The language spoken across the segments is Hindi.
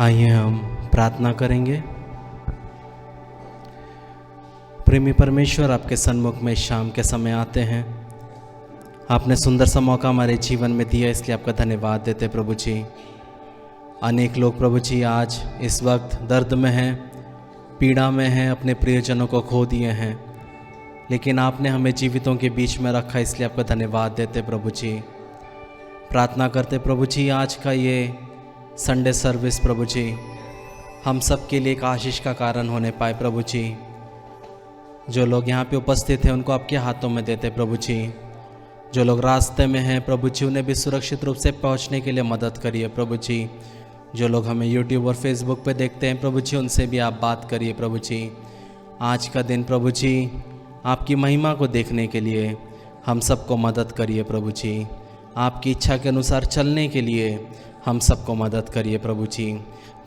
आइए हम प्रार्थना करेंगे। प्रेमी परमेश्वर, आपके सन्मुख में शाम के समय आते हैं। आपने सुंदर सा मौका हमारे जीवन में दिया, इसलिए आपका धन्यवाद देते प्रभु जी। अनेक लोग प्रभु जी आज इस वक्त दर्द में हैं, पीड़ा में हैं, अपने प्रियजनों को खो दिए हैं, लेकिन आपने हमें जीवितों के बीच में रखा, इसलिए आपका धन्यवाद देते प्रभु जी। प्रार्थना करते प्रभु जी, आज का ये संडे सर्विस प्रभु जी हम सब के लिए एक आशीष का कारण होने पाए प्रभु जी। जो लोग यहाँ पे उपस्थित हैं उनको आपके हाथों में देते प्रभु जी। जो लोग रास्ते में हैं प्रभु जी, उन्हें भी सुरक्षित रूप से पहुँचने के लिए मदद करिए प्रभु जी। जो लोग हमें यूट्यूब और फेसबुक पे देखते हैं प्रभु जी, उनसे भी आप बात करिए प्रभु जी। आज का दिन प्रभु जी आपकी महिमा को देखने के लिए हम सबको मदद करिए प्रभु जी। आपकी इच्छा के अनुसार चलने के लिए हम सबको मदद करिए प्रभु जी।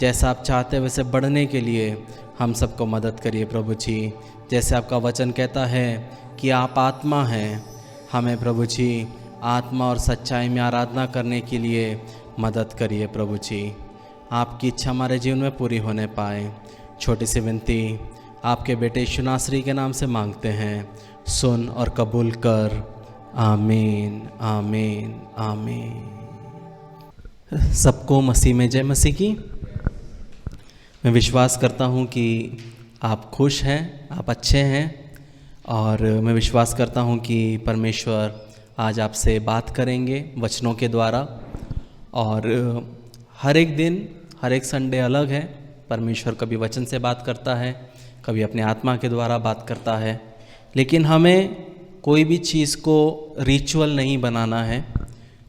जैसा आप चाहते हैं वैसे बढ़ने के लिए हम सबको मदद करिए प्रभु जी। जैसे आपका वचन कहता है कि आप आत्मा हैं, हमें प्रभु जी आत्मा और सच्चाई में आराधना करने के लिए मदद करिए प्रभु जी। आपकी इच्छा हमारे जीवन में पूरी होने पाए। छोटी सी विनती आपके बेटे यीशु नासरी के नाम से मांगते हैं, सुन और कबूल कर। आमीन आमीन आमीन। सबको मसीह में जय मसीह की। मैं विश्वास करता हूँ कि आप खुश हैं, आप अच्छे हैं, और मैं विश्वास करता हूँ कि परमेश्वर आज आपसे बात करेंगे वचनों के द्वारा। और हर एक दिन, हर एक संडे अलग है। परमेश्वर कभी वचन से बात करता है, कभी अपने आत्मा के द्वारा बात करता है, लेकिन हमें कोई भी चीज़ को रिचुअल नहीं बनाना है।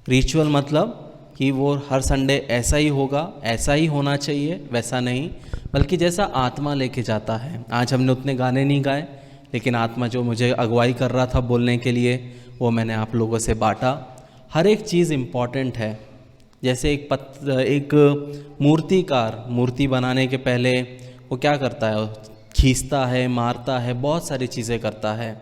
रिचुअल मतलब कि वो हर संडे ऐसा ही होगा, ऐसा ही होना चाहिए, वैसा नहीं, बल्कि जैसा आत्मा लेके जाता है। आज हमने उतने गाने नहीं गाए, लेकिन आत्मा जो मुझे अगुवाई कर रहा था बोलने के लिए, वो मैंने आप लोगों से बांटा। हर एक चीज़ इम्पॉर्टेंट है। जैसे एक मूर्तिकार मूर्ति बनाने के पहले वो क्या करता है, खींचता है, मारता है, बहुत सारी चीज़ें करता है।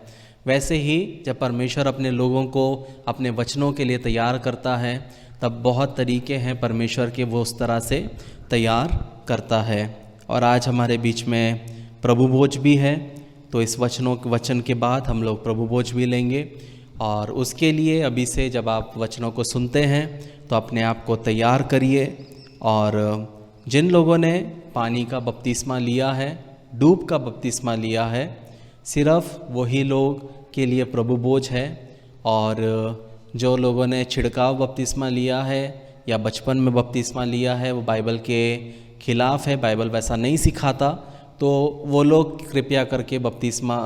वैसे ही जब परमेश्वर अपने लोगों को अपने वचनों के लिए तैयार करता है, तब बहुत तरीके हैं परमेश्वर के, वो उस तरह से तैयार करता है। और आज हमारे बीच में प्रभु भोज भी है, तो इस वचन के बाद हम लोग प्रभु भोज भी लेंगे। और उसके लिए अभी से जब आप वचनों को सुनते हैं तो अपने आप को तैयार करिए। और जिन लोगों ने पानी का बपतिस्मा लिया है, डूब का बपतिस्मा लिया है, सिर्फ वही लोग के लिए प्रभु भोज है। और जो लोगों ने छिड़काव बपतिस्मा लिया है या बचपन में बपतिस्मा लिया है, वो बाइबल के खिलाफ़ है, बाइबल वैसा नहीं सिखाता, तो वो लोग कृपया करके बपतिस्मा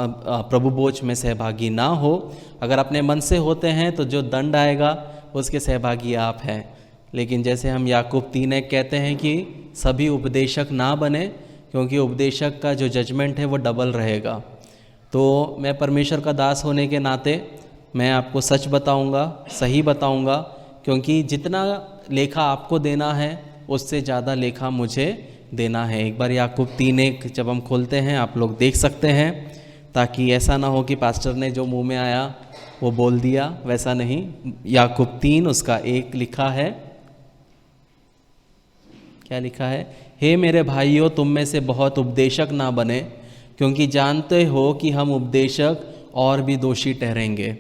प्रभु भोज में सहभागी ना हो। अगर अपने मन से होते हैं तो जो दंड आएगा उसके सहभागी आप हैं। लेकिन जैसे हम याकूब 3:1 कहते हैं कि सभी उपदेशक ना बने, क्योंकि उपदेशक का जो जजमेंट है वो डबल रहेगा। तो मैं परमेश्वर का दास होने के नाते मैं आपको सच बताऊंगा, सही बताऊंगा, क्योंकि जितना लेखा आपको देना है उससे ज़्यादा लेखा मुझे देना है। एक बार याकूब 3:1 जब हम खोलते हैं आप लोग देख सकते हैं, ताकि ऐसा ना हो कि पास्टर ने जो मुंह में आया वो बोल दिया, वैसा नहीं। याकूब 3 उसका 1 लिखा है। क्या लिखा है? हे मेरे भाइयों, तुम में से बहुत उपदेशक ना बने, क्योंकि जानते हो कि हम उपदेशक और भी दोषी ठहरेंगे।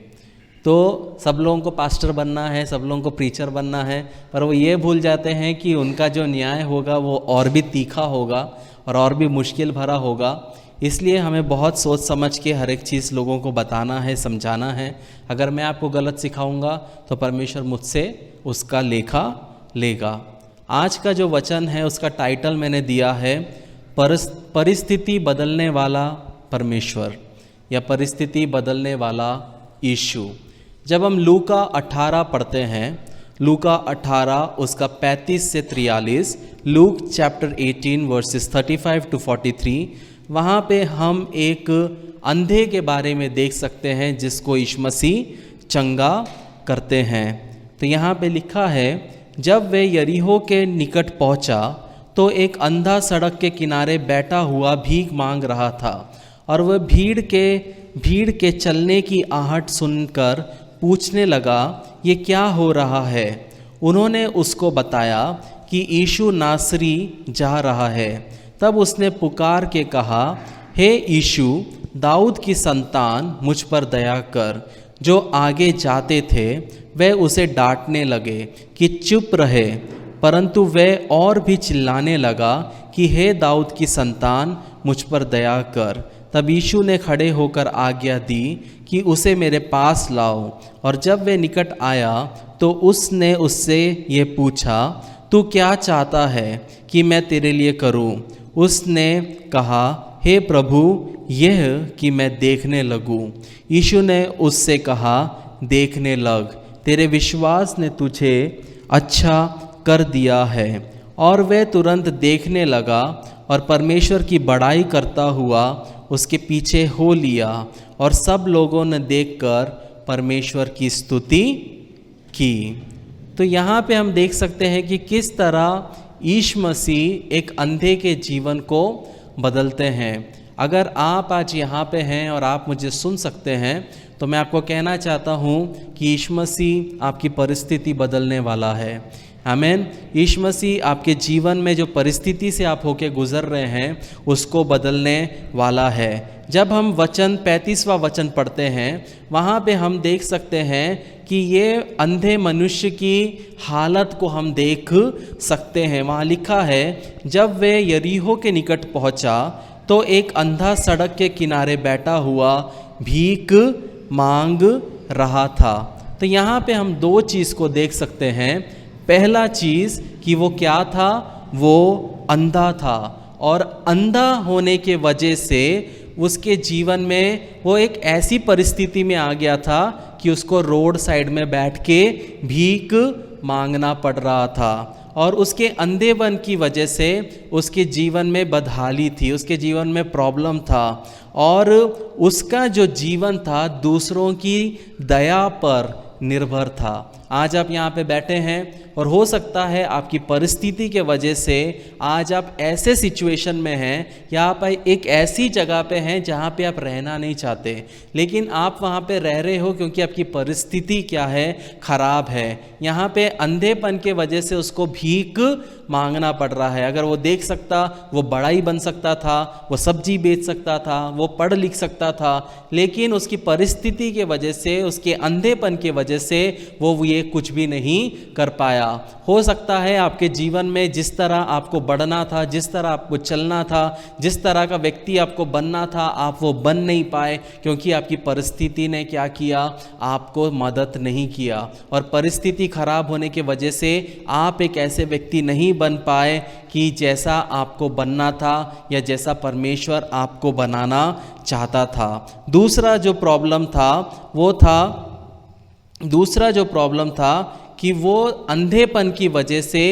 तो सब लोगों को पास्टर बनना है, सब लोगों को प्रीचर बनना है, पर वो ये भूल जाते हैं कि उनका जो न्याय होगा वो और भी तीखा होगा और भी मुश्किल भरा होगा। इसलिए हमें बहुत सोच समझ के हर एक चीज़ लोगों को बताना है, समझाना है। अगर मैं आपको गलत सिखाऊंगा तो परमेश्वर मुझसे उसका लेखा लेगा। आज का जो वचन है उसका टाइटल मैंने दिया है परिस्थिति बदलने वाला परमेश्वर, या परिस्थिति बदलने वाला यीशु। जब हम लूका 18 पढ़ते हैं, लूका 18 उसका 35 से 43, लूक चैप्टर 18 वर्सेस 35 to 43, वहाँ पे हम एक अंधे के बारे में देख सकते हैं जिसको यीशु मसीह चंगा करते हैं। तो यहाँ पे लिखा है, जब वे यरीहो के निकट पहुँचा तो एक अंधा सड़क के किनारे बैठा हुआ भीख मांग रहा था, और वह भीड़ के चलने की आहट सुनकर पूछने लगा, ये क्या हो रहा है? उन्होंने उसको बताया, कि यीशु नासरी जा रहा है। तब उसने पुकार के कहा, हे यीशु, दाऊद की संतान, मुझ पर दया कर। जो आगे जाते थे वे उसे डांटने लगे कि चुप रहे, परंतु वह और भी चिल्लाने लगा कि हे दाऊद की संतान, मुझ पर दया कर। तब यीशु ने खड़े होकर आज्ञा दी कि उसे मेरे पास लाओ। और जब वह निकट आया तो उसने उससे ये पूछा, तू क्या चाहता है कि मैं तेरे लिए करूं? उसने कहा, हे प्रभु, यह कि मैं देखने लगूं। यीशु ने उससे कहा, देखने लग, तेरे विश्वास ने तुझे अच्छा कर दिया है। और वह तुरंत देखने लगा और परमेश्वर की बड़ाई करता हुआ उसके पीछे हो लिया। और सब लोगों ने देखकर परमेश्वर की स्तुति की। तो यहाँ पे हम देख सकते हैं कि किस तरह यीशु मसीह एक अंधे के जीवन को बदलते हैं। अगर आप आज यहाँ पे हैं और आप मुझे सुन सकते हैं तो मैं आपको कहना चाहता हूँ कि यीशु मसीह आपकी परिस्थिति बदलने वाला है। आमीन। यीशु मसीह आपके जीवन में जो परिस्थिति से आप होके गुजर रहे हैं उसको बदलने वाला है। जब हम 35वां वचन पढ़ते हैं वहाँ पे हम देख सकते हैं कि ये अंधे मनुष्य की हालत को हम देख सकते हैं। वहाँ लिखा है, जब वे यरीहो के निकट पहुँचा तो एक अंधा सड़क के किनारे बैठा हुआ भीख मांग रहा था। तो यहाँ पे हम दो चीज़ को देख सकते हैं। पहला चीज़ कि वो क्या था, वो अंधा था और अंधा होने के वजह से उसके जीवन में वो एक ऐसी परिस्थिति में आ गया था कि उसको रोड साइड में बैठ के भीख मांगना पड़ रहा था। और उसके अंधेपन की वजह से उसके जीवन में बदहाली थी, उसके जीवन में प्रॉब्लम था और उसका जो जीवन था दूसरों की दया पर निर्भर था। आज आप यहाँ पे बैठे हैं और हो सकता है आपकी परिस्थिति के वजह से आज आप ऐसे सिचुएशन में हैं या आप एक ऐसी जगह पे हैं जहाँ पे आप रहना नहीं चाहते, लेकिन आप वहाँ पे रह रहे हो क्योंकि आपकी परिस्थिति क्या है, खराब है। यहाँ पे अंधेपन के वजह से उसको भीख मांगना पड़ रहा है। अगर वो देख सकता, वो बड़ा ही बन सकता था, वो सब्जी बेच सकता था, वो पढ़ लिख सकता था, लेकिन उसकी परिस्थिति के वजह से, उसके अंधेपन के वजह से वो ये कुछ भी नहीं कर पाया। हो सकता है आपके जीवन में जिस तरह आपको बढ़ना था, जिस तरह आपको चलना था, जिस तरह का व्यक्ति आपको बनना था, आप वो बन नहीं पाए क्योंकि आपकी परिस्थिति ने क्या किया, आपको मदद नहीं किया। और परिस्थिति खराब होने की वजह से आप एक ऐसे व्यक्ति नहीं बन पाए कि जैसा आपको बनना था या जैसा परमेश्वर आपको बनाना चाहता था। दूसरा जो प्रॉब्लम था कि वो अंधेपन की वजह से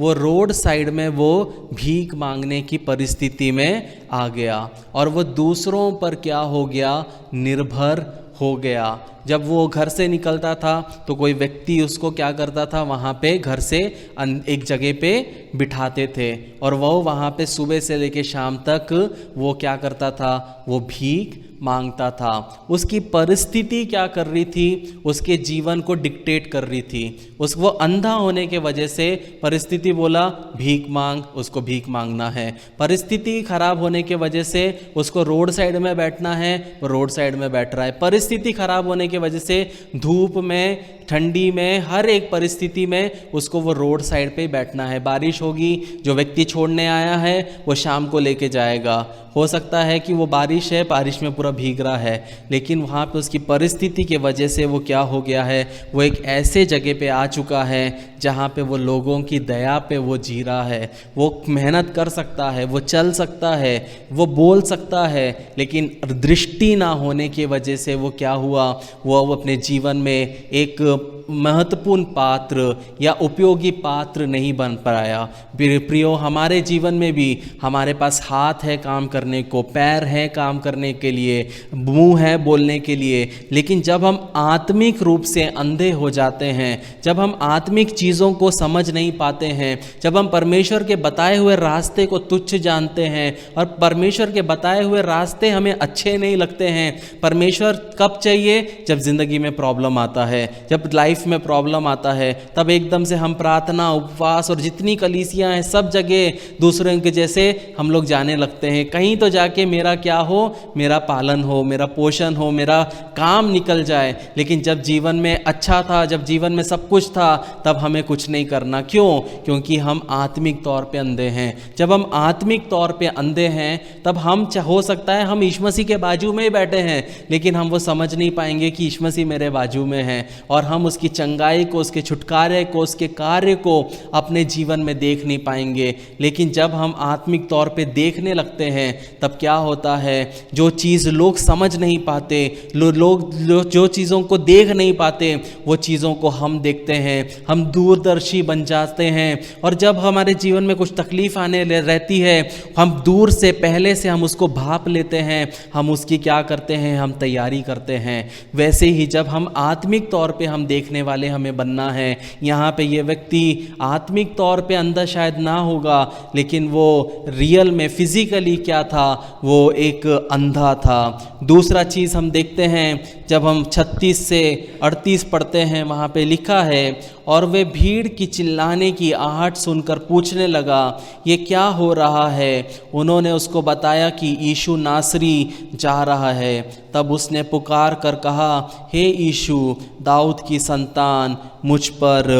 वो रोड साइड में वो भीख मांगने की परिस्थिति में आ गया और वो दूसरों पर क्या हो गया, निर्भर हो गया। जब वो घर से निकलता था तो कोई व्यक्ति उसको क्या करता था, वहाँ पे घर से एक जगह पे बिठाते थे और वो वहाँ पे सुबह से लेके शाम तक वो क्या करता था, वो भीख मांगता था। उसकी परिस्थिति क्या कर रही थी, उसके जीवन को डिक्टेट कर रही थी। वो अंधा होने के वजह से परिस्थिति बोला भीख मांग, उसको भीख मांगना है। परिस्थिति खराब होने के वजह से उसको रोड साइड में बैठना है, वो रोड साइड में बैठ रहा है। परिस्थिति खराब होने की वजह से धूप में, ठंडी में, हर एक परिस्थिति में उसको वो रोड साइड पे बैठना है। बारिश होगी, जो व्यक्ति छोड़ने आया है वो शाम को लेके जाएगा। हो सकता है कि वो बारिश है, बारिश में पूरा भीग रहा है, लेकिन वहाँ पे उसकी परिस्थिति के वजह से वो क्या हो गया है, वो एक ऐसे जगह पे आ चुका है जहाँ पे वो लोगों की दया पे वो जी रहा है। वो मेहनत कर सकता है, वो चल सकता है, वो बोल सकता है, लेकिन दृष्टि ना होने की वजह से वो क्या हुआ, वो अपने जीवन में एक महत्वपूर्ण पात्र या उपयोगी पात्र नहीं बन पाया। प्रियो, हमारे जीवन में भी हमारे पास हाथ है काम करने को, पैर है काम करने के लिए, मुंह है बोलने के लिए, लेकिन जब हम आत्मिक रूप से अंधे हो जाते हैं, जब हम आत्मिक चीज़ों को समझ नहीं पाते हैं, जब हम परमेश्वर के बताए हुए रास्ते को तुच्छ जानते हैं और परमेश्वर के बताए हुए रास्ते हमें अच्छे नहीं लगते हैं। परमेश्वर कब चाहिए, जब ज़िंदगी में प्रॉब्लम आता है, जब लाइफ लाइफ में प्रॉब्लम आता है तब एकदम से हम प्रार्थना, उपवास और जितनी कलीसियाँ हैं सब जगह दूसरों के जैसे हम लोग जाने लगते हैं। कहीं तो जाके मेरा क्या हो, मेरा पालन हो, मेरा पोषण हो, मेरा काम निकल जाए। लेकिन जब जीवन में अच्छा था, जब जीवन में सब कुछ था, तब हमें कुछ नहीं करना। क्यों? क्योंकि हम आत्मिक तौर पे अंधे हैं। जब हम आत्मिक तौर पे अंधे हैं तब हम हो सकता है हम यीशु मसीह के बाजू में ही बैठे हैं, लेकिन हम वो समझ नहीं पाएंगे कि यीशु मसीह मेरे बाजू में है, और हम उसकी चंगाई को, उसके छुटकारे को, उसके कार्य को अपने जीवन में देख नहीं पाएंगे। लेकिन जब हम आत्मिक तौर पे देखने लगते हैं तब क्या होता है, जो चीज़ लोग समझ नहीं पाते, लोग जो चीज़ों को देख नहीं पाते, वो चीज़ों को हम देखते हैं, हम दूरदर्शी बन जाते हैं। और जब हमारे जीवन में कुछ तकलीफ आने रहती है, हम दूर से पहले से हम उसको भाप लेते हैं, हम उसकी क्या करते हैं, हम तैयारी करते हैं। वैसे ही जब हम आत्मिक तौर पे हम देखने वाले हमें बनना है। यहाँ पे ये व्यक्ति आत्मिक तौर पे अंधा शायद ना होगा, लेकिन वो रियल में फिजिकली क्या था, वो एक अंधा था। दूसरा चीज़ हम देखते हैं, जब हम 36 से 38 पढ़ते हैं, वहाँ पे लिखा है, और वे भीड़ की चिल्लाने की आहट सुनकर पूछने लगा, ये क्या हो रहा है? उन्होंने उसको बताया कि यीशु नासरी जा रहा है। तब उसने पुकार कर कहा, हे यीशु, दाऊद की संतान, मुझ पर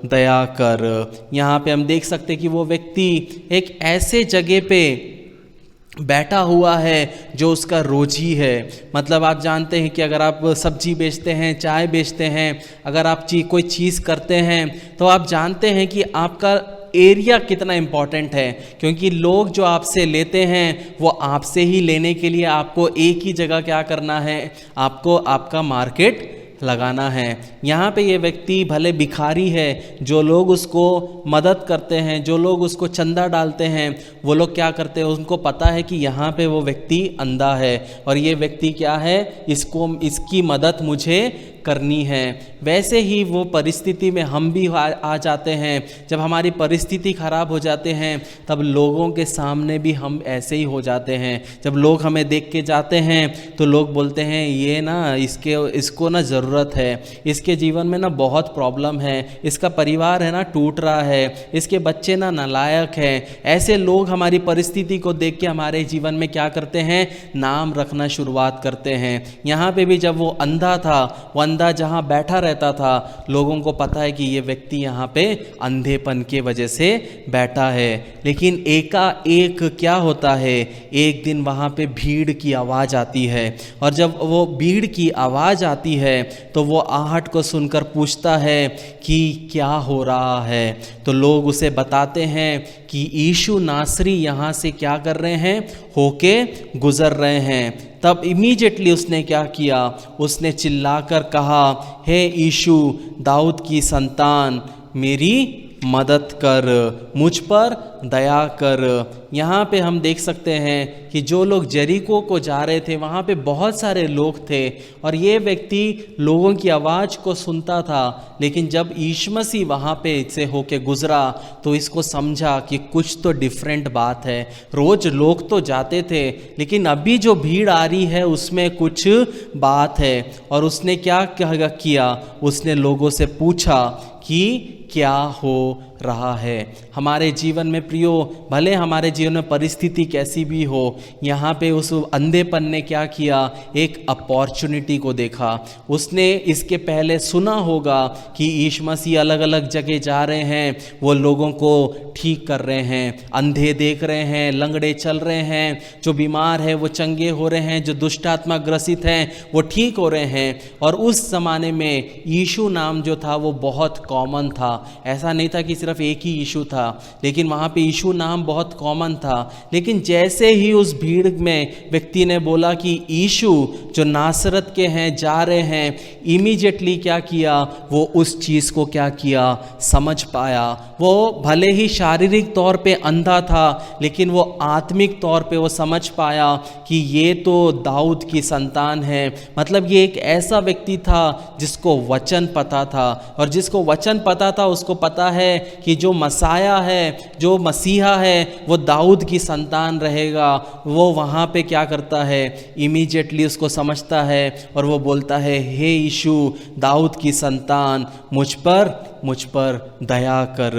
दया कर। यहाँ पे हम देख सकते हैं कि वो व्यक्ति एक ऐसे जगह पे बैठा हुआ है जो उसका रोजी है। मतलब आप जानते हैं कि अगर आप सब्जी बेचते हैं, चाय बेचते हैं, अगर आप कोई चीज़ करते हैं, तो आप जानते हैं कि आपका एरिया कितना इम्पॉर्टेंट है, क्योंकि लोग जो आपसे लेते हैं वो आपसे ही लेने के लिए आपको एक ही जगह क्या करना है, आपको आपका मार्केट लगाना है। यहाँ पे ये व्यक्ति भले भिखारी है, जो लोग उसको मदद करते हैं, जो लोग उसको चंदा डालते हैं, वो लोग क्या करते हैं, उनको पता है कि यहाँ पे वो व्यक्ति अंधा है और ये व्यक्ति क्या है, इसकी मदद मुझे करनी है। वैसे ही वो परिस्थिति में हम भी आ जाते हैं। जब हमारी परिस्थिति खराब हो जाते हैं तब लोगों के सामने भी हम ऐसे ही हो जाते हैं। जब लोग हमें देख के जाते हैं तो लोग बोलते हैं, ये ना इसको ना ज़रूरत है, इसके जीवन में ना बहुत प्रॉब्लम है, इसका परिवार है ना टूट रहा है, इसके बच्चे ना नालायक हैं। ऐसे लोग हमारी परिस्थिति को देख के हमारे जीवन में क्या करते हैं, नाम रखना शुरुआत करते हैं। यहाँ पे भी जब वो अंधा था, वो अंधा जहाँ बैठा रहता था, लोगों को पता है कि ये व्यक्ति यहाँ पे अंधेपन के वजह से बैठा है। लेकिन एकाएक क्या होता है, एक दिन वहाँ पे भीड़ की आवाज़ आती है, और जब वो भीड़ की आवाज़ आती है तो वो आहट को सुनकर पूछता है कि क्या हो रहा है। तो लोग उसे बताते हैं कि यीशु नासरी यहाँ से क्या कर रहे हैं, होके गुज़र रहे हैं। तब इमीडिएटली उसने क्या किया, उसने चिल्लाकर कहा, हे यीशु, दाऊद की संतान, मेरी मदद कर, मुझ पर दया कर। यहाँ पे हम देख सकते हैं कि जो लोग जेरिको को जा रहे थे, वहाँ पे बहुत सारे लोग थे, और ये व्यक्ति लोगों की आवाज़ को सुनता था। लेकिन जब यीशु मसीह वहाँ पे से होके गुजरा तो इसको समझा कि कुछ तो डिफरेंट बात है। रोज़ लोग तो जाते थे, लेकिन अभी जो भीड़ आ रही है उसमें कुछ बात है। और उसने क्या किया, उसने लोगों से पूछा कि क्या हो रहा है। हमारे जीवन में प्रियो, भले हमारे जीवन में परिस्थिति कैसी भी हो, यहाँ पे उस अंधेपन ने क्या किया, एक अपॉर्चुनिटी को देखा। उसने इसके पहले सुना होगा कि यीशु मसीह अलग अलग जगह जा रहे हैं, वो लोगों को ठीक कर रहे हैं, अंधे देख रहे हैं, लंगड़े चल रहे हैं, जो बीमार है वो चंगे हो रहे हैं, जो दुष्ट आत्मा ग्रसित हैं वो ठीक हो रहे हैं। और उस ज़माने में यीशु नाम जो था वो बहुत कॉमन था। ऐसा नहीं था कि सिर्फ एक ही यीशु था, लेकिन वहाँ पे यीशु नाम बहुत कॉमन था। लेकिन जैसे ही उस भीड़ में व्यक्ति ने बोला कि यीशु जो नासरत के हैं जा रहे हैं, इमीडिएटली क्या किया, वो उस चीज़ को क्या किया, समझ पाया। वो भले ही शारीरिक तौर पे अंधा था, लेकिन वो आत्मिक तौर पे वो समझ पाया कि ये तो दाऊद की संतान है। मतलब ये एक ऐसा व्यक्ति था जिसको वचन पता था, और जिसको वचन पता था उसको पता है कि जो मसाया है, जो मसीहा है, वो दाऊद की संतान रहेगा। वो वहाँ पे क्या करता है, इमीडिएटली उसको समझता है और वो बोलता है, हे यीशु दाऊद की संतान, मुझ पर दया कर।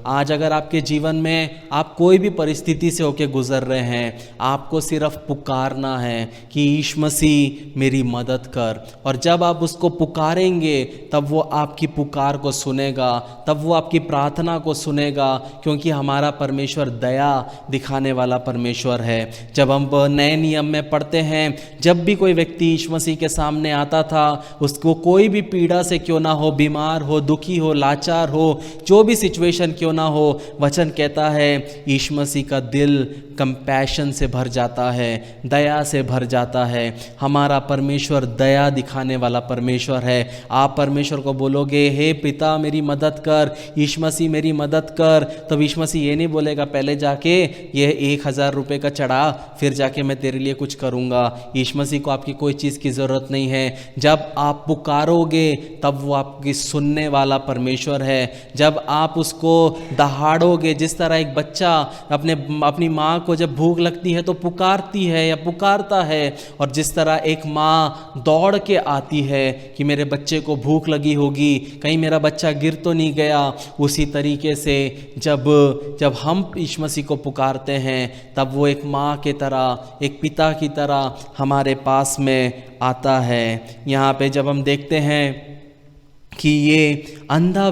आज अगर आपके जीवन में आप कोई भी परिस्थिति से होके गुजर रहे हैं, आपको सिर्फ पुकारना है कि यीशु मसीह मेरी मदद कर। और जब आप उसको पुकारेंगे तब वो आपकी पुकार को सुनेगा, तब वो आपकी प्रार्थना को सुनेगा, क्योंकि हमारा परमेश्वर दया दिखाने वाला परमेश्वर है। जब हम नए नियम में पढ़ते हैं, जब भी कोई व्यक्ति यीशु मसीह के सामने आता था, उसको कोई भी पीड़ा से क्यों ना हो, बीमार हो, दुखी हो, लाचार हो, जो भी सिचुएशन क्यों ना हो, वचन कहता है यीशु मसीह का दिल कंपैशन से भर जाता है, दया से भर जाता है। हमारा परमेश्वर दया दिखाने वाला परमेश्वर है। आप परमेश्वर को बोलोगे, हे पिता मेरी मदद कर, यीशु मसीह मेरी मदद कर, तो यीशु मसीह ये नहीं बोलेगा पहले जाके ये 1000 रुपये का चढ़ा, फिर जाके मैं तेरे लिए कुछ करूँगा। यीशु मसीह को आपकी कोई चीज़ की ज़रूरत नहीं है। जब आप पुकारोगे तब वो आपकी सुनने वाला परमेश्वर है। जब आप उसको दहाड़ोगे, जिस तरह एक बच्चा अपनी माँ को जब भूख लगती है तो पुकारती है या पुकारता है, और जिस तरह एक माँ दौड़ के आती है कि मेरे बच्चे को भूख लगी होगी, कहीं मेरा बच्चा गिर तो नहीं गया, उसी तरीके से जब हम यीशु मसीह को पुकारते हैं तब वो एक माँ के तरह, एक पिता की तरह हमारे पास में आता है। यहाँ पे जब हम देखते हैं कि ये अंधा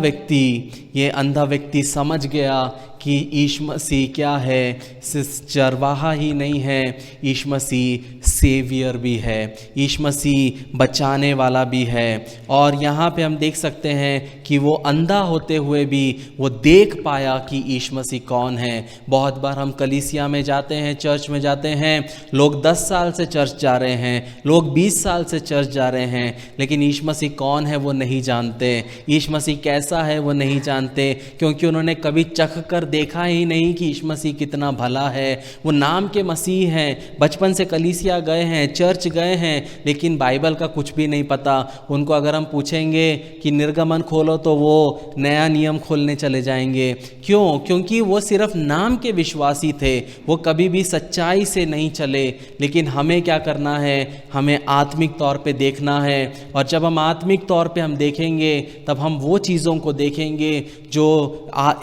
व्यक्ति समझ गया कि यीशु मसीह क्या है, सिर्फ चरवाहा ही नहीं है, यीशु मसीह सेवियर भी है, यीशु मसीह बचाने वाला भी है। और यहाँ पे हम देख सकते हैं कि वो अंधा होते हुए भी वो देख पाया कि यीशु मसीह कौन है। बहुत बार हम कलीसिया में जाते हैं, चर्च में जाते हैं, लोग 10 साल से चर्च जा रहे हैं, लोग 20 साल से चर्च जा रहे हैं, लेकिन यीशु मसीह कौन है वो नहीं जानते, यीशु मसीह कैसा है वो नहीं जानते, क्योंकि उन्होंने कभी चख कर देखा ही नहीं कि यीशु मसीह कितना भला है। वो नाम के मसीह हैं, बचपन से कलीसिया गए हैं, चर्च गए हैं, लेकिन बाइबल का कुछ भी नहीं पता। उनको अगर हम पूछेंगे कि निर्गमन खोलो तो वो नया नियम खोलने चले जाएंगे। क्यों? क्योंकि वो सिर्फ नाम के विश्वासी थे, वो कभी भी सच्चाई से नहीं चले। लेकिन हमें क्या करना है, हमें आत्मिक तौर पे देखना है, और जब हम आत्मिक तौर पे हम देखेंगे तब हम वो चीज़ों को देखेंगे जो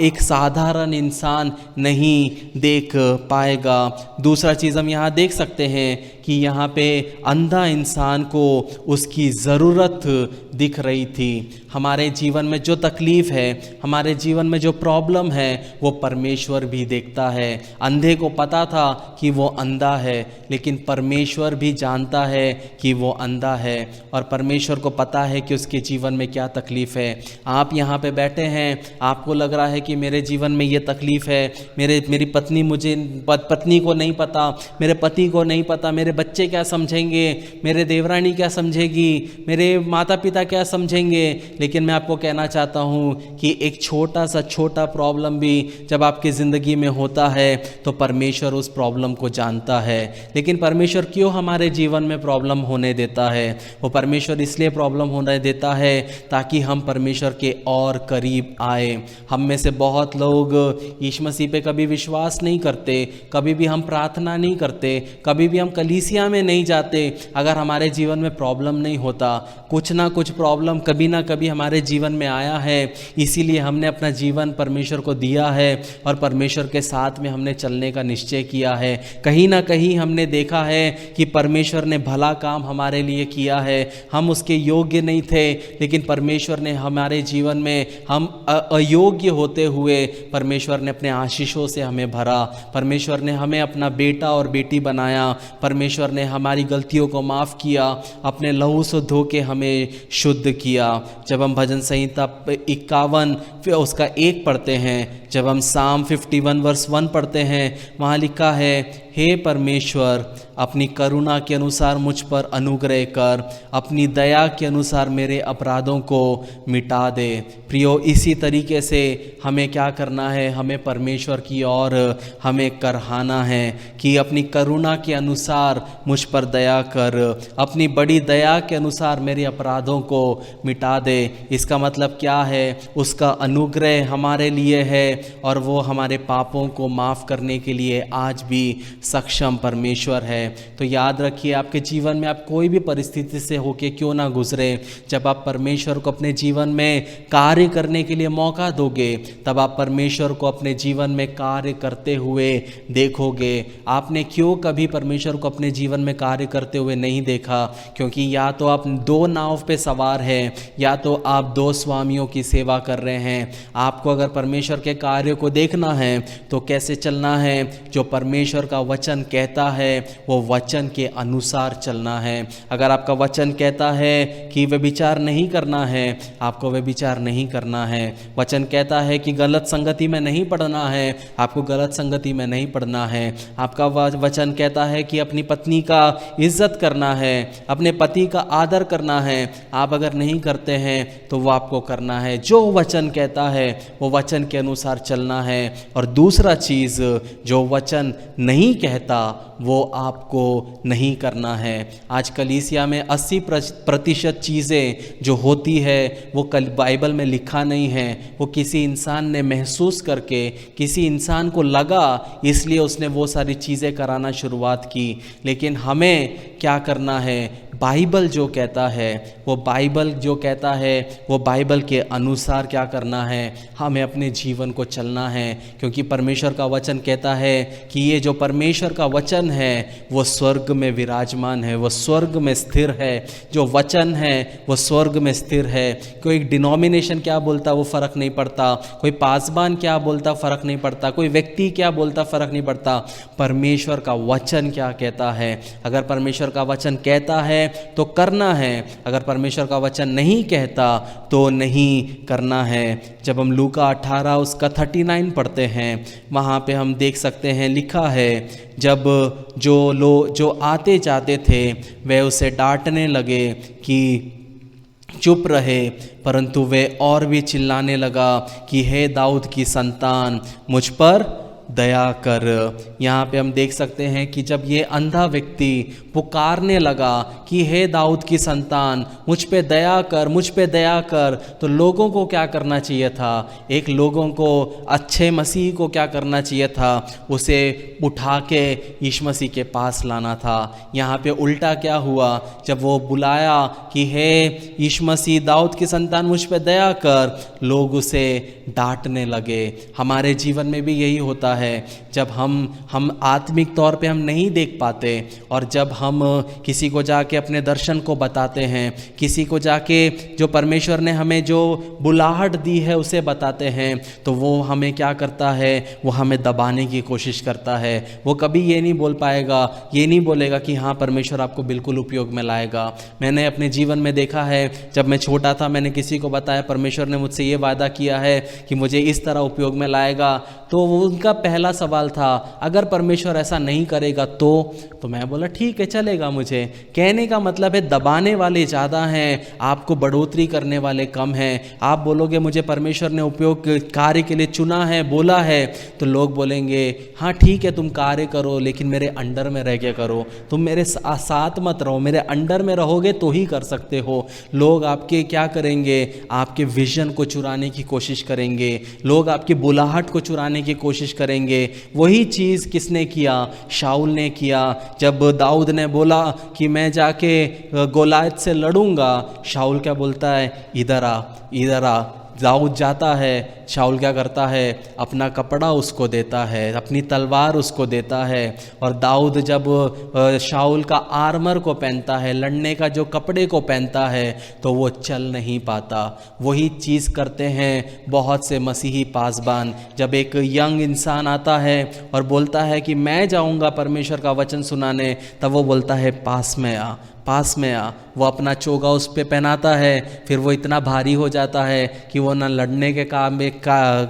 एक साधारण इंसान नहीं देख पाएगा। दूसरा चीज़ हम यहाँ देख सकते हैं कि यहाँ पे अंधा इंसान को उसकी ज़रूरत दिख रही थी। हमारे जीवन में जो तकलीफ़ है, हमारे जीवन में जो प्रॉब्लम है, वो परमेश्वर भी देखता है। अंधे को पता था कि वो अंधा है, लेकिन परमेश्वर भी जानता है कि वो अंधा है, और परमेश्वर को पता है कि उसके जीवन में क्या तकलीफ़ है। आप यहाँ पे बैठे हैं, आपको लग रहा है कि मेरे जीवन में ये तकलीफ़ है, मेरी पत्नी को नहीं पता, मेरे पति को नहीं पता, मेरे बच्चे क्या समझेंगे, मेरे देवरानी क्या समझेगी, मेरे माता पिता क्या समझेंगे। लेकिन मैं आपको कहना चाहता हूँ कि एक छोटा प्रॉब्लम भी जब आपकी ज़िंदगी में होता है तो परमेश्वर उस प्रॉब्लम को जानता है। लेकिन परमेश्वर क्यों हमारे जीवन में प्रॉब्लम होने देता है? वो परमेश्वर इसलिए प्रॉब्लम होने देता है ताकि हम परमेश्वर के और करीब आए। हम में से बहुत लोग यीशु मसीह पे कभी विश्वास नहीं करते, कभी भी हम प्रार्थना नहीं करते, कभी भी हम कलीसिया में नहीं जाते अगर हमारे जीवन में प्रॉब्लम नहीं होता। कुछ ना कुछ प्रॉब्लम कभी ना कभी हमारे जीवन में आया है, इसीलिए हमने अपना जीवन परमेश्वर को दिया है और परमेश्वर के साथ में हमने चलने का निश्चय किया है। कहीं ना कहीं हमने देखा है कि परमेश्वर ने भला काम हमारे लिए किया है। हम उसके योग्य नहीं थे, लेकिन परमेश्वर ने हमारे जीवन में, हम अयोग्य होते हुए परमेश्वर ने अपने आशीषों से हमें भरा। परमेश्वर ने हमें अपना बेटा और बेटी बनाया। परमेश्वर ने हमारी गलतियों को माफ़ किया, अपने लहू से धो के हमें शुद्ध किया। जब हम भजन संहिता 51 उसका 1 पढ़ते हैं, जब हम साम 51 वर्स 1 पढ़ते हैं, वहाँ लिखा है, हे परमेश्वर, अपनी करुणा के अनुसार मुझ पर अनुग्रह कर, अपनी दया के अनुसार मेरे अपराधों को मिटा दे। प्रियो, इसी तरीके से हमें क्या करना है, हमें परमेश्वर की ओर हमें करहाना है कि अपनी करुणा के अनुसार मुझ पर दया कर, अपनी बड़ी दया के अनुसार मेरे अपराधों को मिटा दे। इसका मतलब क्या है? उसका अनुग्रह हमारे लिए है और वो हमारे पापों को माफ़ करने के लिए आज भी सक्षम परमेश्वर है। तो याद रखिए, आपके जीवन में आप कोई भी परिस्थिति से होके क्यों ना गुजरे, जब आप परमेश्वर को अपने जीवन में कार्य करने के लिए मौका दोगे, तब आप परमेश्वर को अपने जीवन में कार्य करते हुए देखोगे। आपने क्यों कभी परमेश्वर को अपने जीवन में कार्य करते हुए नहीं देखा? क्योंकि या तो आप दो नाव पे सवार हैं, या तो आप दो स्वामियों की सेवा कर रहे हैं। आपको अगर परमेश्वर के कार्य को देखना है तो कैसे चलना है? जो परमेश्वर का वचन कहता है वो वचन के अनुसार चलना है। अगर आपका वचन कहता है कि व्यभिचार नहीं करना है, आपको व्यभिचार नहीं करना है। वचन कहता है कि गलत संगति में नहीं पड़ना है, आपको गलत संगति में नहीं पड़ना है। आपका वचन कहता है कि अपनी पत्नी का इज्जत करना है, अपने पति का आदर करना है, आप अगर नहीं करते हैं तो वो आपको करना है। जो वचन कहता है वो वचन के अनुसार चलना है। और दूसरा चीज़, जो वचन नहीं कहता वो आपको नहीं करना है। आज कलीसिया में 80% चीज़ें जो होती है वो बाइबल में लिखा नहीं है। वो किसी इंसान ने महसूस करके, किसी इंसान को लगा, इसलिए उसने वो सारी चीज़ें कराना शुरुआत की। लेकिन हमें क्या करना है? बाइबल जो कहता है, वो बाइबल जो कहता है वो बाइबल के अनुसार क्या करना है? हमें अपने जीवन को चलना है। क्योंकि परमेश्वर का वचन कहता है कि ये जो परमेश्वर का वचन है वो स्वर्ग में विराजमान है, वो स्वर्ग में स्थिर है। जो वचन है वो स्वर्ग में स्थिर है। कोई डिनोमिनेशन क्या बोलता वो फ़र्क नहीं पड़ता, कोई पासबान क्या बोलता फ़र्क नहीं पड़ता, कोई व्यक्ति क्या बोलता फ़र्क नहीं पड़ता। परमेश्वर का वचन क्या कहता है? अगर परमेश्वर का वचन कहता है तो करना है, अगर परमेश्वर का वचन नहीं कहता तो नहीं करना है। जब हम लूका 18 उसका 39 पढ़ते हैं, वहाँ पे हम देख सकते हैं लिखा है, जब जो आते जाते थे वे उसे डांटने लगे कि चुप रहे, परंतु वे और भी चिल्लाने लगा कि हे दाऊद की संतान, मुझ पर दया कर। यहाँ पे हम देख सकते हैं कि जब ये अंधा व्यक्ति पुकारने लगा कि हे दाऊद की संतान, मुझ पे दया कर, मुझ पे दया कर, तो लोगों को क्या करना चाहिए था? एक लोगों को, अच्छे मसीह को क्या करना चाहिए था? उसे उठा के यीशु मसीह के पास लाना था। यहाँ पे उल्टा क्या हुआ? जब वो बुलाया कि हे यीशु मसीह दाऊद की संतान मुझ पे दया कर, लोग उसे डांटने लगे। हमारे जीवन में भी यही होता है, जब हम आत्मिक तौर पे हम नहीं देख पाते, और जब हम किसी को जाके अपने दर्शन को बताते हैं, किसी को जाके जो परमेश्वर ने हमें जो बुलाहट दी है उसे बताते हैं, तो वो हमें क्या करता है? वो हमें दबाने की कोशिश करता है। वो कभी ये नहीं बोल पाएगा, ये नहीं बोलेगा कि हाँ परमेश्वर आपको बिल्कुल उपयोग में लाएगा। मैंने अपने जीवन में देखा है, जब मैं छोटा था मैंने किसी को बताया परमेश्वर ने मुझसे ये वादा किया है कि मुझे इस तरह उपयोग में लाएगा, तो वो उनका पहला सवाल था अगर परमेश्वर ऐसा नहीं करेगा तो मैं बोला ठीक है चलेगा। मुझे कहने का मतलब है दबाने वाले ज़्यादा हैं, आपको बढ़ोतरी करने वाले कम हैं। आप बोलोगे मुझे परमेश्वर ने उपयोग कार्य के लिए चुना है, बोला है, तो लोग बोलेंगे हाँ ठीक है तुम कार्य करो, लेकिन मेरे अंडर में रह के करो, तुम मेरे साथ मत रहो, मेरे अंडर में रहोगे तो ही कर सकते हो। लोग आपके क्या करेंगे? आपके विजन को चुराने की कोशिश करेंगे, लोग आपकी बुलाहट को चुराने की कोशिश करेंगे। वही चीज़ किसने किया? शाऊल ने किया। जब दाऊद ने बोला कि मैं जाके गोलायत से लड़ूंगा, शाऊल क्या बोलता है? इधर आ, इधर आ। दाऊद जाता है, शाऊल क्या करता है? अपना कपड़ा उसको देता है, अपनी तलवार उसको देता है। और दाऊद जब शाऊल का आर्मर को पहनता है, लड़ने का जो कपड़े को पहनता है, तो वो चल नहीं पाता। वही चीज़ करते हैं बहुत से मसीही पासबान। जब एक यंग इंसान आता है और बोलता है कि मैं जाऊंगा परमेश्वर का वचन सुनाने, तब वो बोलता है पास में आ, पास में आ। वो अपना चोगा उस पे पहनाता है, फिर वो इतना भारी हो जाता है कि वो ना लड़ने के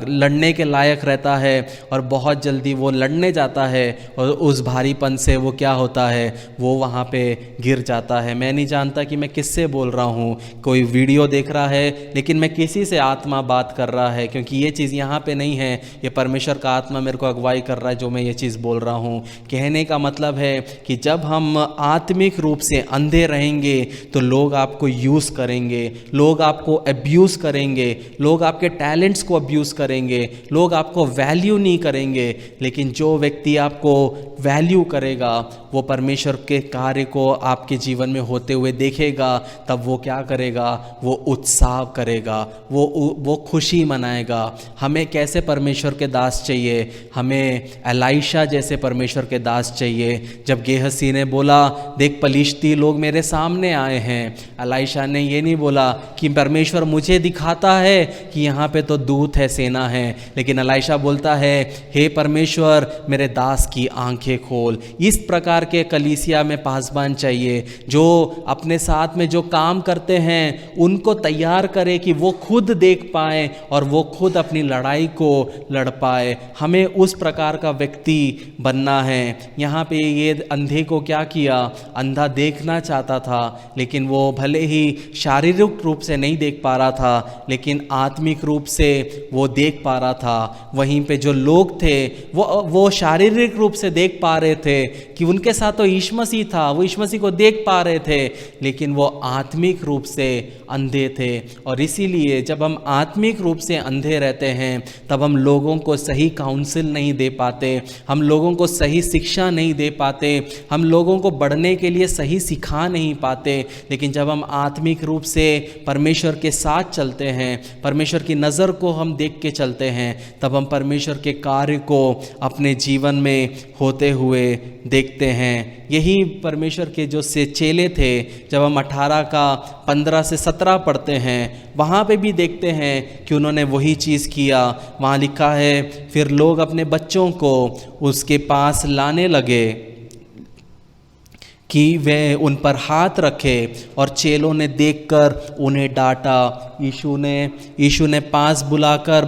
लड़ने के लायक रहता है, और बहुत जल्दी वो लड़ने जाता है और उस भारीपन से वो क्या होता है, वो वहाँ पे गिर जाता है। मैं नहीं जानता कि मैं किससे बोल रहा हूँ, कोई वीडियो देख रहा है, लेकिन मैं किसी से आत्मा बात कर रहा है, क्योंकि ये चीज़ यहाँ पे नहीं है, ये परमेश्वर का आत्मा मेरे को अगुवाई कर रहा है जो मैं ये चीज़ बोल रहा हूँ। कहने का मतलब है कि जब हम आत्मिक रूप से अंधे रहेंगे तो लोग आपको यूज़ करेंगे, लोग आपको अब्यूज़ करेंगे, लोग आपके टैलेंट्स को अब्यूज़ करेंगे, लोग आपको वैल्यू नहीं करेंगे। लेकिन जो व्यक्ति आपको वैल्यू करेगा, वो परमेश्वर के कार्य को आपके जीवन में होते हुए देखेगा, तब वो क्या करेगा, वो उत्साह करेगा, वो खुशी मनाएगा। हमें कैसे परमेश्वर के दास चाहिए? हमें एलाइशा जैसे परमेश्वर के दास चाहिए। जब गेहसी ने बोला, देख पलिश्ती लोग मेरे सामने आए हैं, एलाइशा ने ये नहीं बोला कि परमेश्वर मुझे दिखाता है कि यहाँ पे तो दूत है, सेना है, लेकिन एलाइशा बोलता है, हे परमेश्वर मेरे दास की आंखें खोल। इस प्रकार के कलीसिया में पासबान चाहिए, जो अपने साथ में जो काम करते हैं उनको तैयार करे कि वो खुद देख पाए और वो खुद अपनी लड़ाई को लड़ पाए। हमें उस प्रकार का व्यक्ति बनना है। यहाँ पे ये अंधे को क्या किया, अंधा देखना चाहता था, लेकिन वो भले ही शारीरिक रूप से नहीं देख पा रहा था, लेकिन आत्मिक रूप से वो देख पा रहा था। वहीं पे जो लोग थे वो शारीरिक रूप से देख पा रहे थे कि उनके साथ तो यीशु मसीह था, वो यीशु मसीह को देख पा रहे थे, लेकिन वो आत्मिक रूप से अंधे थे। और इसीलिए जब हम आत्मिक रूप से अंधे रहते हैं, तब हम लोगों को सही काउंसिल नहीं दे पाते, हम लोगों को सही शिक्षा नहीं दे पाते, हम लोगों को बढ़ने के लिए सही सिखा नहीं पाते। लेकिन जब हम आत्मिक रूप से परमेश्वर के साथ चलते हैं, परमेश्वर की नज़र को हम देख के चलते हैं, तब हम परमेश्वर के कार्य को अपने जीवन में होते हुए देखते हैं। यही परमेश्वर के जो से चेले थे, जब हम 18 का 15 से 17 पढ़ते हैं, वहाँ पे भी देखते हैं कि उन्होंने वही चीज़ किया। वहाँ लिखा है, फिर लोग अपने बच्चों को उसके पास लाने लगे कि वे उन पर हाथ रखे, और चेलों ने देखकर उन्हें डांटा। यीशु ने पास बुलाकर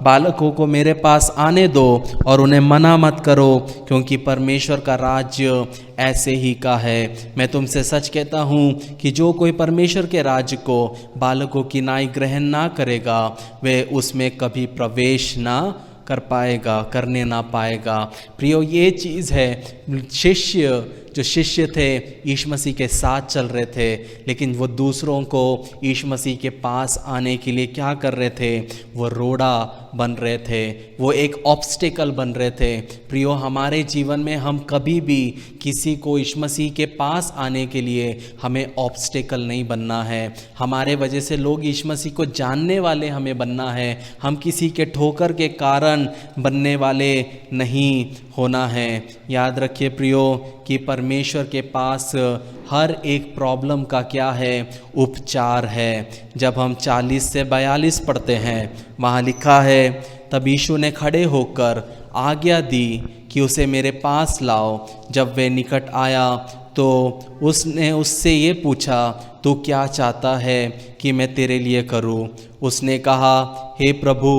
बालकों को मेरे पास आने दो और उन्हें मना मत करो, क्योंकि परमेश्वर का राज्य ऐसे ही का है। मैं तुमसे सच कहता हूँ कि जो कोई परमेश्वर के राज्य को बालकों की नाई ग्रहण ना करेगा, वे उसमें कभी प्रवेश ना करने ना पाएगा। प्रियो, ये चीज़ है। जो शिष्य थे यीशु मसीह के साथ चल रहे थे, लेकिन वो दूसरों को यीशु मसीह के पास आने के लिए क्या कर रहे थे, वो रोड़ा बन रहे थे, वो एक ऑब्स्टिकल बन रहे थे। प्रियो, हमारे जीवन में हम कभी भी किसी को यीशु मसीह के पास आने के लिए हमें ऑब्स्टिकल नहीं बनना है। हमारे वजह से लोग यीशु मसीह को जानने वाले हमें बनना है, हम किसी के ठोकर के कारण बनने वाले नहीं होना है। याद रखिए प्रियो कि परमेश्वर के पास हर एक प्रॉब्लम का क्या है, उपचार है। जब हम 40 से 42 पढ़ते हैं, वहाँ लिखा है, तब यीशु ने खड़े होकर आज्ञा दी कि उसे मेरे पास लाओ। जब वे निकट आया तो उसने उससे ये पूछा, तू क्या चाहता है कि मैं तेरे लिए करूं? उसने कहा, हे प्रभु,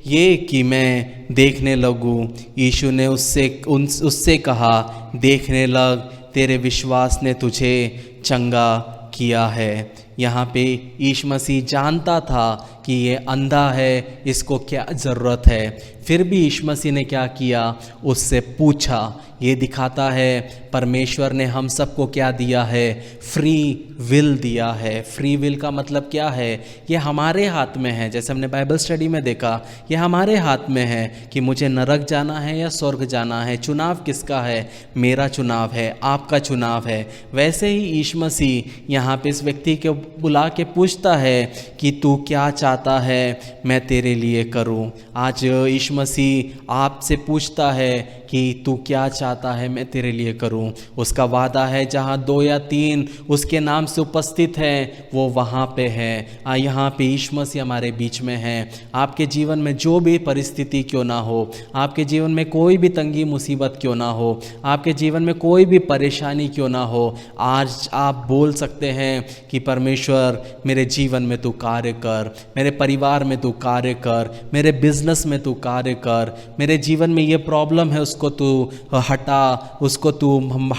ये कि मैं देखने लगूं। यीशु ने उससे कहा, देखने लग, तेरे विश्वास ने तुझे चंगा किया है। यहाँ पे यीशु मसीह जानता था कि ये अंधा है, इसको क्या ज़रूरत है, फिर भी यीशु मसीह ने क्या किया, उससे पूछा। ये दिखाता है परमेश्वर ने हम सबको क्या दिया है, फ्री विल दिया है। फ्री विल का मतलब क्या है, ये हमारे हाथ में है। जैसे हमने बाइबल स्टडी में देखा, ये हमारे हाथ में है कि मुझे नरक जाना है या स्वर्ग जाना है। चुनाव किसका है? मेरा चुनाव है, आपका चुनाव है। वैसे ही यीशु मसीह यहाँ पे इस व्यक्ति को बुला के पूछता है कि तू क्या चाहता है मैं तेरे लिए करूं। आज यीशु मसीह आपसे पूछता है कि तू क्या चाहता है मैं तेरे लिए करूं। उसका वादा है जहां 2 या 3 उसके नाम से उपस्थित हैं वो वहां पे है। यहाँ पे यीशु मसीह हमारे बीच में है। आपके जीवन में जो भी परिस्थिति क्यों ना हो, आपके जीवन में कोई भी तंगी मुसीबत क्यों ना हो, आपके जीवन में कोई भी परेशानी क्यों ना हो, आज आप बोल सकते हैं कि परमेश्वर मेरे जीवन में तू कार्य कर, मेरे परिवार में तू कार्य कर, मेरे बिजनेस में तू कार्य कर, मेरे जीवन में ये प्रॉब्लम है उसको तू हटा, उसको तू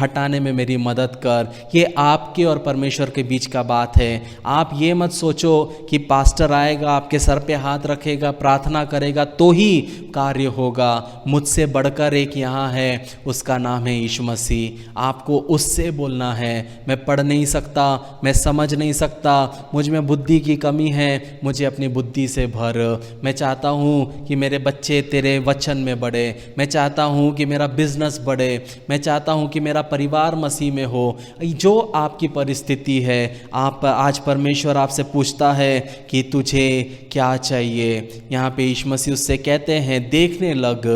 हटाने में मेरी मदद कर। ये आपके और परमेश्वर के बीच का बात है। आप ये मत सोचो कि पास्टर आएगा आपके सर पे हाथ रखेगा प्रार्थना करेगा तो ही कार्य होगा। मुझसे बढ़कर एक यहाँ है, उसका नाम है यीशु मसीह। आपको उससे बोलना है, मैं पढ़ नहीं सकता, मैं समझ नहीं सकता, मुझ में बुद्धि की कमी है, मुझे अपनी बुद्धि से भर। मैं चाहता हूँ कि मेरे बच्चे तेरे वचन में बढ़े, मैं चाहता हूँ कि मेरा बिजनेस बढ़े, मैं चाहता हूँ कि मेरा परिवार मसीह में हो। जो आपकी परिस्थिति है, आप आज परमेश्वर आपसे पूछता है कि तुझे क्या चाहिए। यहाँ पे यीशु मसीह उससे कहते हैं देखने लग,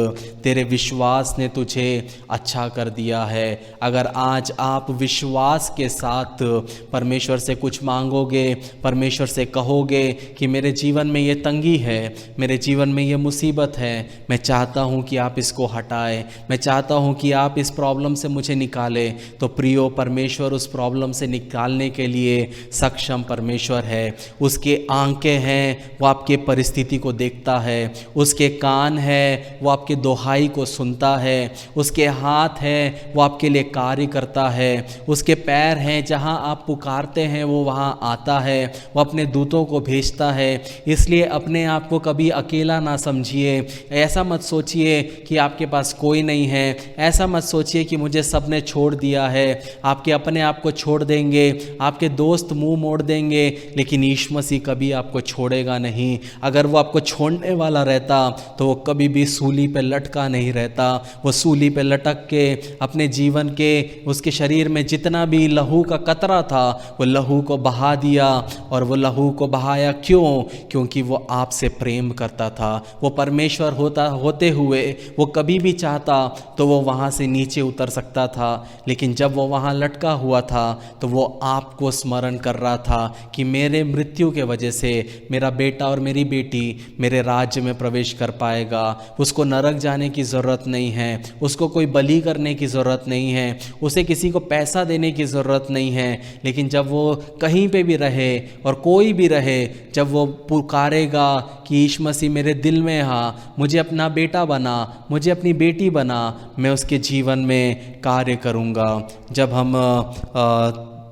तेरे विश्वास ने तुझे अच्छा कर दिया है। अगर आज आप विश्वास के साथ परमेश्वर से कुछ मांगोगे, परमेश्वर से कहोगे कि मेरे जीवन में ये तंगी है, मेरे जीवन में ये मुसीबत है, मैं चाहता हूँ कि आप इसको हटाएं, मैं चाहता हूँ कि आप इस प्रॉब्लम से मुझे निकालें, तो प्रियो परमेश्वर उस प्रॉब्लम से निकालने के लिए सक्षम परमेश्वर है। उसके आंखें हैं, वो आपके परिस्थिति को देखता है, उसके कान है, वो आपके दोहाई को सुनता है, उसके हाथ हैं, वो आपके लिए कार्य करता है, उसके पैर हैं, जहाँ आप पुकारते हैं वो वहाँ आता है, वो अपने दूतों को भेजता है। इसलिए अपने आप को कभी अकेला ना समझिए। ऐसा मत सोचिए कि आपके पास कोई नहीं है, ऐसा मत सोचिए कि मुझे सबने छोड़ दिया है। आपके अपने आप को छोड़ देंगे, आपके दोस्त मुंह मोड़ देंगे, लेकिन यीशु मसीह कभी आपको छोड़ेगा नहीं। अगर वो आपको छोड़ने वाला रहता तो वो कभी भी सूली पे लटका नहीं रहता। वो सूली पे लटक के अपने जीवन के, उसके शरीर में जितना भी लहू का कतरा था वो लहू को बहा दिया। और वो लहू को बहाया क्यों? क्योंकि वो आपसे प्रेम करता था। वो परमेश्वर होते हुए वो कभी भी चाहता तो वो वहाँ से नीचे उतर सकता था, लेकिन जब वो वहाँ लटका हुआ था तो वो आपको स्मरण कर रहा था कि मेरे मृत्यु के वजह से मेरा बेटा और मेरी बेटी मेरे राज्य में प्रवेश कर पाएगा। उसको नरक जाने की ज़रूरत नहीं है, उसको कोई बलि करने की ज़रूरत नहीं है, उसे किसी को पैसा देने की ज़रूरत नहीं है। लेकिन जब वो कहीं पे भी रहे और कोई भी रहे, जब वो पुकारेगा कि यीशु मसीह मेरे दिल में हाँ, मुझे अपना बेटा बना, मुझे अपनी बेटी बना, मैं उसके जीवन में कार्य करूँगा। जब हम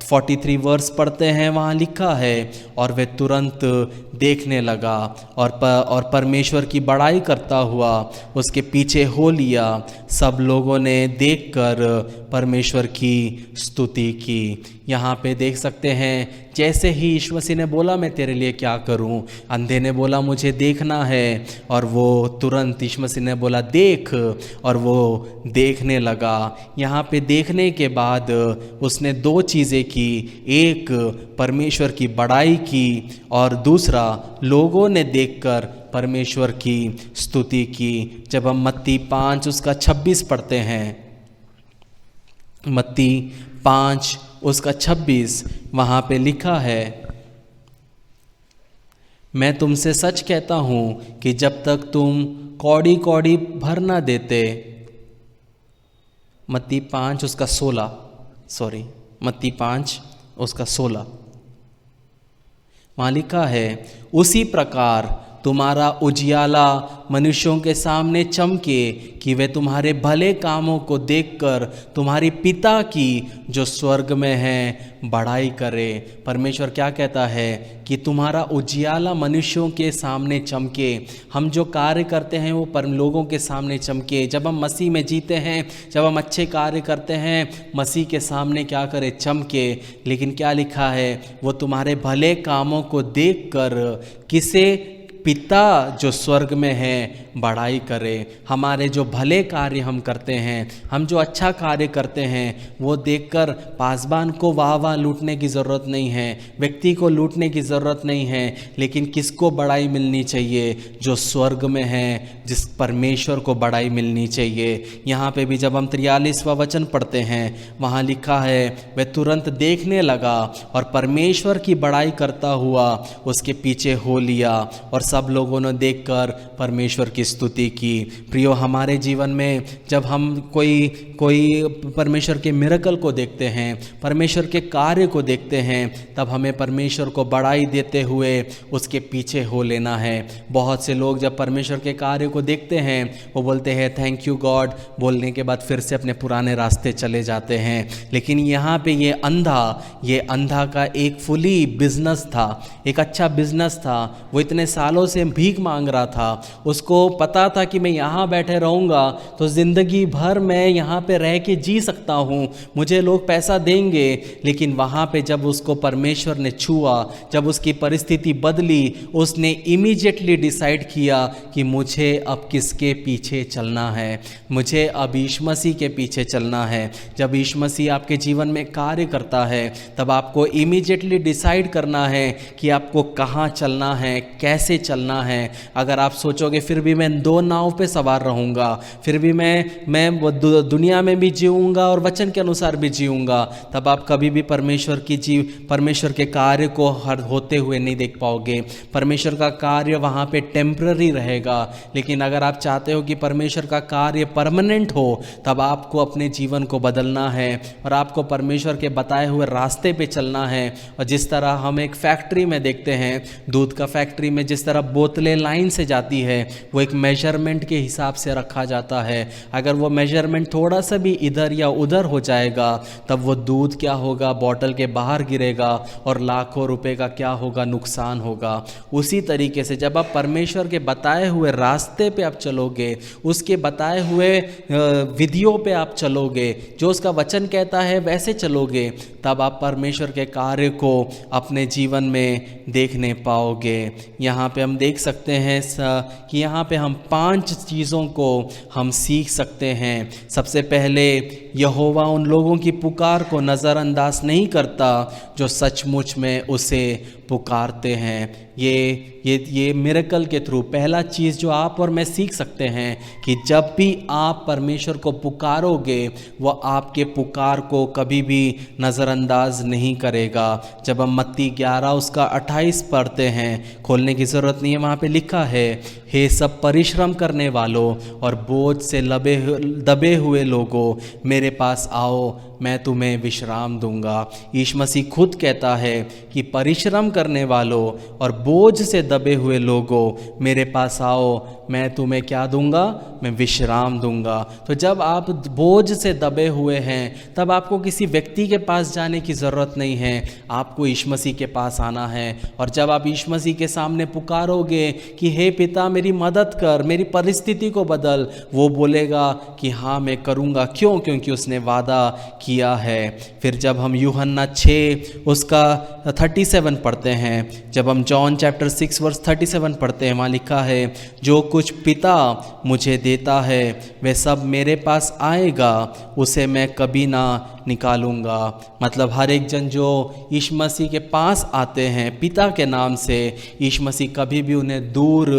43 वर्स पढ़ते हैं, वहाँ लिखा है और वह तुरंत देखने लगा और परमेश्वर की बड़ाई करता हुआ उसके पीछे हो लिया। सब लोगों ने देखकर परमेश्वर की स्तुति की। यहाँ पे देख सकते हैं जैसे ही यीशु मसीह ने बोला मैं तेरे लिए क्या करूँ, अंधे ने बोला मुझे देखना है, और वो तुरंत यीशु मसीह ने बोला देख, और वो देखने लगा। यहाँ पे देखने के बाद उसने 2 चीज़ें की, एक परमेश्वर की बड़ाई की और दूसरा लोगों ने देखकर परमेश्वर की स्तुति की। जब हम मत्ती 5 उसका 26 पढ़ते हैं, मत्ती 5 उसका 26, वहाँ पे लिखा है, मैं तुमसे सच कहता हूँ कि जब तक तुम कौड़ी कौड़ी भर ना देते, मत्ती 5 उसका 16, मत्ती 5 उसका 16, वहाँ लिखा है उसी प्रकार तुम्हारा उजियाला मनुष्यों के सामने चमके कि वे तुम्हारे भले कामों को देखकर तुम्हारी पिता की जो स्वर्ग में है बड़ाई करे। परमेश्वर क्या कहता है कि तुम्हारा उजियाला मनुष्यों के सामने चमके। हम जो कार्य करते हैं वो लोगों के सामने चमके। जब हम मसीह में जीते हैं, जब हम अच्छे कार्य करते हैं, मसीह के सामने क्या करे? चमके। लेकिन क्या लिखा है? वो तुम्हारे भले कामों को देखकर किसे पिता जो स्वर्ग में है बड़ाई करे। हमारे जो भले कार्य हम करते हैं, हम जो अच्छा कार्य करते हैं, वो देखकर पासबान को वाह वाह लूटने की ज़रूरत नहीं है, व्यक्ति को लूटने की ज़रूरत नहीं है, लेकिन किसको बड़ाई मिलनी चाहिए? जो स्वर्ग में है, जिस परमेश्वर को बड़ाई मिलनी चाहिए। यहाँ पे भी जब हम 43वां वचन पढ़ते हैं, वहाँ लिखा है, वह तुरंत देखने लगा और परमेश्वर की बड़ाई करता हुआ उसके पीछे हो लिया, और सब लोगों ने देखकर परमेश्वर की स्तुति की। प्रियो, हमारे जीवन में जब हम कोई परमेश्वर के मिरेकल को देखते हैं, परमेश्वर के कार्य को देखते हैं, तब हमें परमेश्वर को बड़ाई देते हुए उसके पीछे हो लेना है। बहुत से लोग जब परमेश्वर के कार्य को देखते हैं, वो बोलते हैं थैंक यू गॉड, बोलने के बाद फिर से अपने पुराने रास्ते चले जाते हैं। लेकिन यहाँ पे ये अंधा का एक फुली बिजनेस था, एक अच्छा बिजनेस था। वो इतने सालों से भीख मांग रहा था, उसको पता था कि मैं यहाँ बैठे रहूँगा तो ज़िंदगी भर मैं यहाँ पे रह के जी सकता हूँ, मुझे लोग पैसा देंगे। लेकिन वहाँ पे जब उसको परमेश्वर ने छुआ, जब उसकी परिस्थिति बदली, उसने इमीडिएटली डिसाइड किया कि मुझे अब किसके पीछे चलना है, मुझे अब यीशु मसीह के पीछे चलना है। जब यीशु मसीह आपके जीवन में कार्य करता है, तब आपको इमीडिएटली डिसाइड करना है कि आपको कहाँ चलना है, कैसे चलना है। अगर आप सोचोगे फिर भी मैं दो नाव पे सवार रहूँगा, फिर भी मैं वो दुनिया में भी जीऊँगा और वचन के अनुसार भी जीऊँगा, तब आप कभी भी परमेश्वर के कार्य को होते हुए नहीं देख पाओगे। परमेश्वर का कार्य वहाँ पे टेम्पररी रहेगा। लेकिन अगर आप चाहते हो कि परमेश्वर का कार्य परमानेंट हो, तब आपको अपने जीवन को बदलना है और आपको परमेश्वर के बताए हुए रास्ते पे चलना है। और जिस तरह हम एक फैक्ट्री में देखते हैं, दूध का फैक्ट्री में जिस तरह बोतलें लाइन से जाती है, वो एक मेजरमेंट के हिसाब से रखा जाता है। अगर वो मेजरमेंट थोड़ा सा भी इधर या उधर हो जाएगा, तब वो दूध क्या होगा, बॉटल के बाहर गिरेगा और लाखों रुपए का क्या होगा, नुकसान होगा। उसी तरीके से जब आप परमेश्वर के बताए हुए रास्ते पे आप चलोगे, उसके बताए हुए विधियों पे आप चलोगे, जो उसका वचन कहता है वैसे चलोगे, तब आप परमेश्वर के कार्य को अपने जीवन में देखने पाओगे। यहाँ पे हम देख सकते हैं कि यहाँ पे हम 5 चीज़ों को हम सीख सकते हैं। सबसे पहले, यहोवा उन लोगों की पुकार को नज़रअंदाज नहीं करता जो सचमुच में उसे पुकारते हैं। ये मिरेकल के थ्रू पहला चीज़ जो आप और मैं सीख सकते हैं कि जब भी आप परमेश्वर को पुकारोगे, वह आपके पुकार को कभी भी नज़रअंदाज नहीं करेगा। जब हम मत्ती 11:28 पढ़ते हैं, खोलने की ज़रूरत नहीं है, वहाँ पे लिखा है, हे सब परिश्रम करने वालों और बोझ से दबे हुए लोगों, मेरे पास आओ, मैं तुम्हें विश्राम दूंगा। यीशु मसीह खुद कहता है कि परिश्रम करने वालों और बोझ से दबे हुए लोगों, मेरे पास आओ, मैं तुम्हें क्या दूंगा, मैं विश्राम दूंगा। तो जब आप बोझ से दबे हुए हैं, तब आपको किसी व्यक्ति के पास जाने की ज़रूरत नहीं है, आपको यीशु मसीह के पास आना है। और जब आप यीशु मसीह के सामने पुकारोगे कि हे पिता मेरी मदद कर, मेरी परिस्थिति को बदल, वो बोलेगा कि हाँ मैं करूँगा। क्यों? क्योंकि उसने वादा किया है। फिर जब हम यूहन्ना 6 उसका 37 पढ़ते हैं, जब हम जॉन चैप्टर 6 वर्स 37 पढ़ते हैं, वहाँ लिखा है, जो कुछ पिता मुझे देता है वह सब मेरे पास आएगा, उसे मैं कभी ना निकालूंगा। मतलब हर एक जन जो यीशु मसीह के पास आते हैं पिता के नाम से, यीशु मसीह कभी भी उन्हें दूर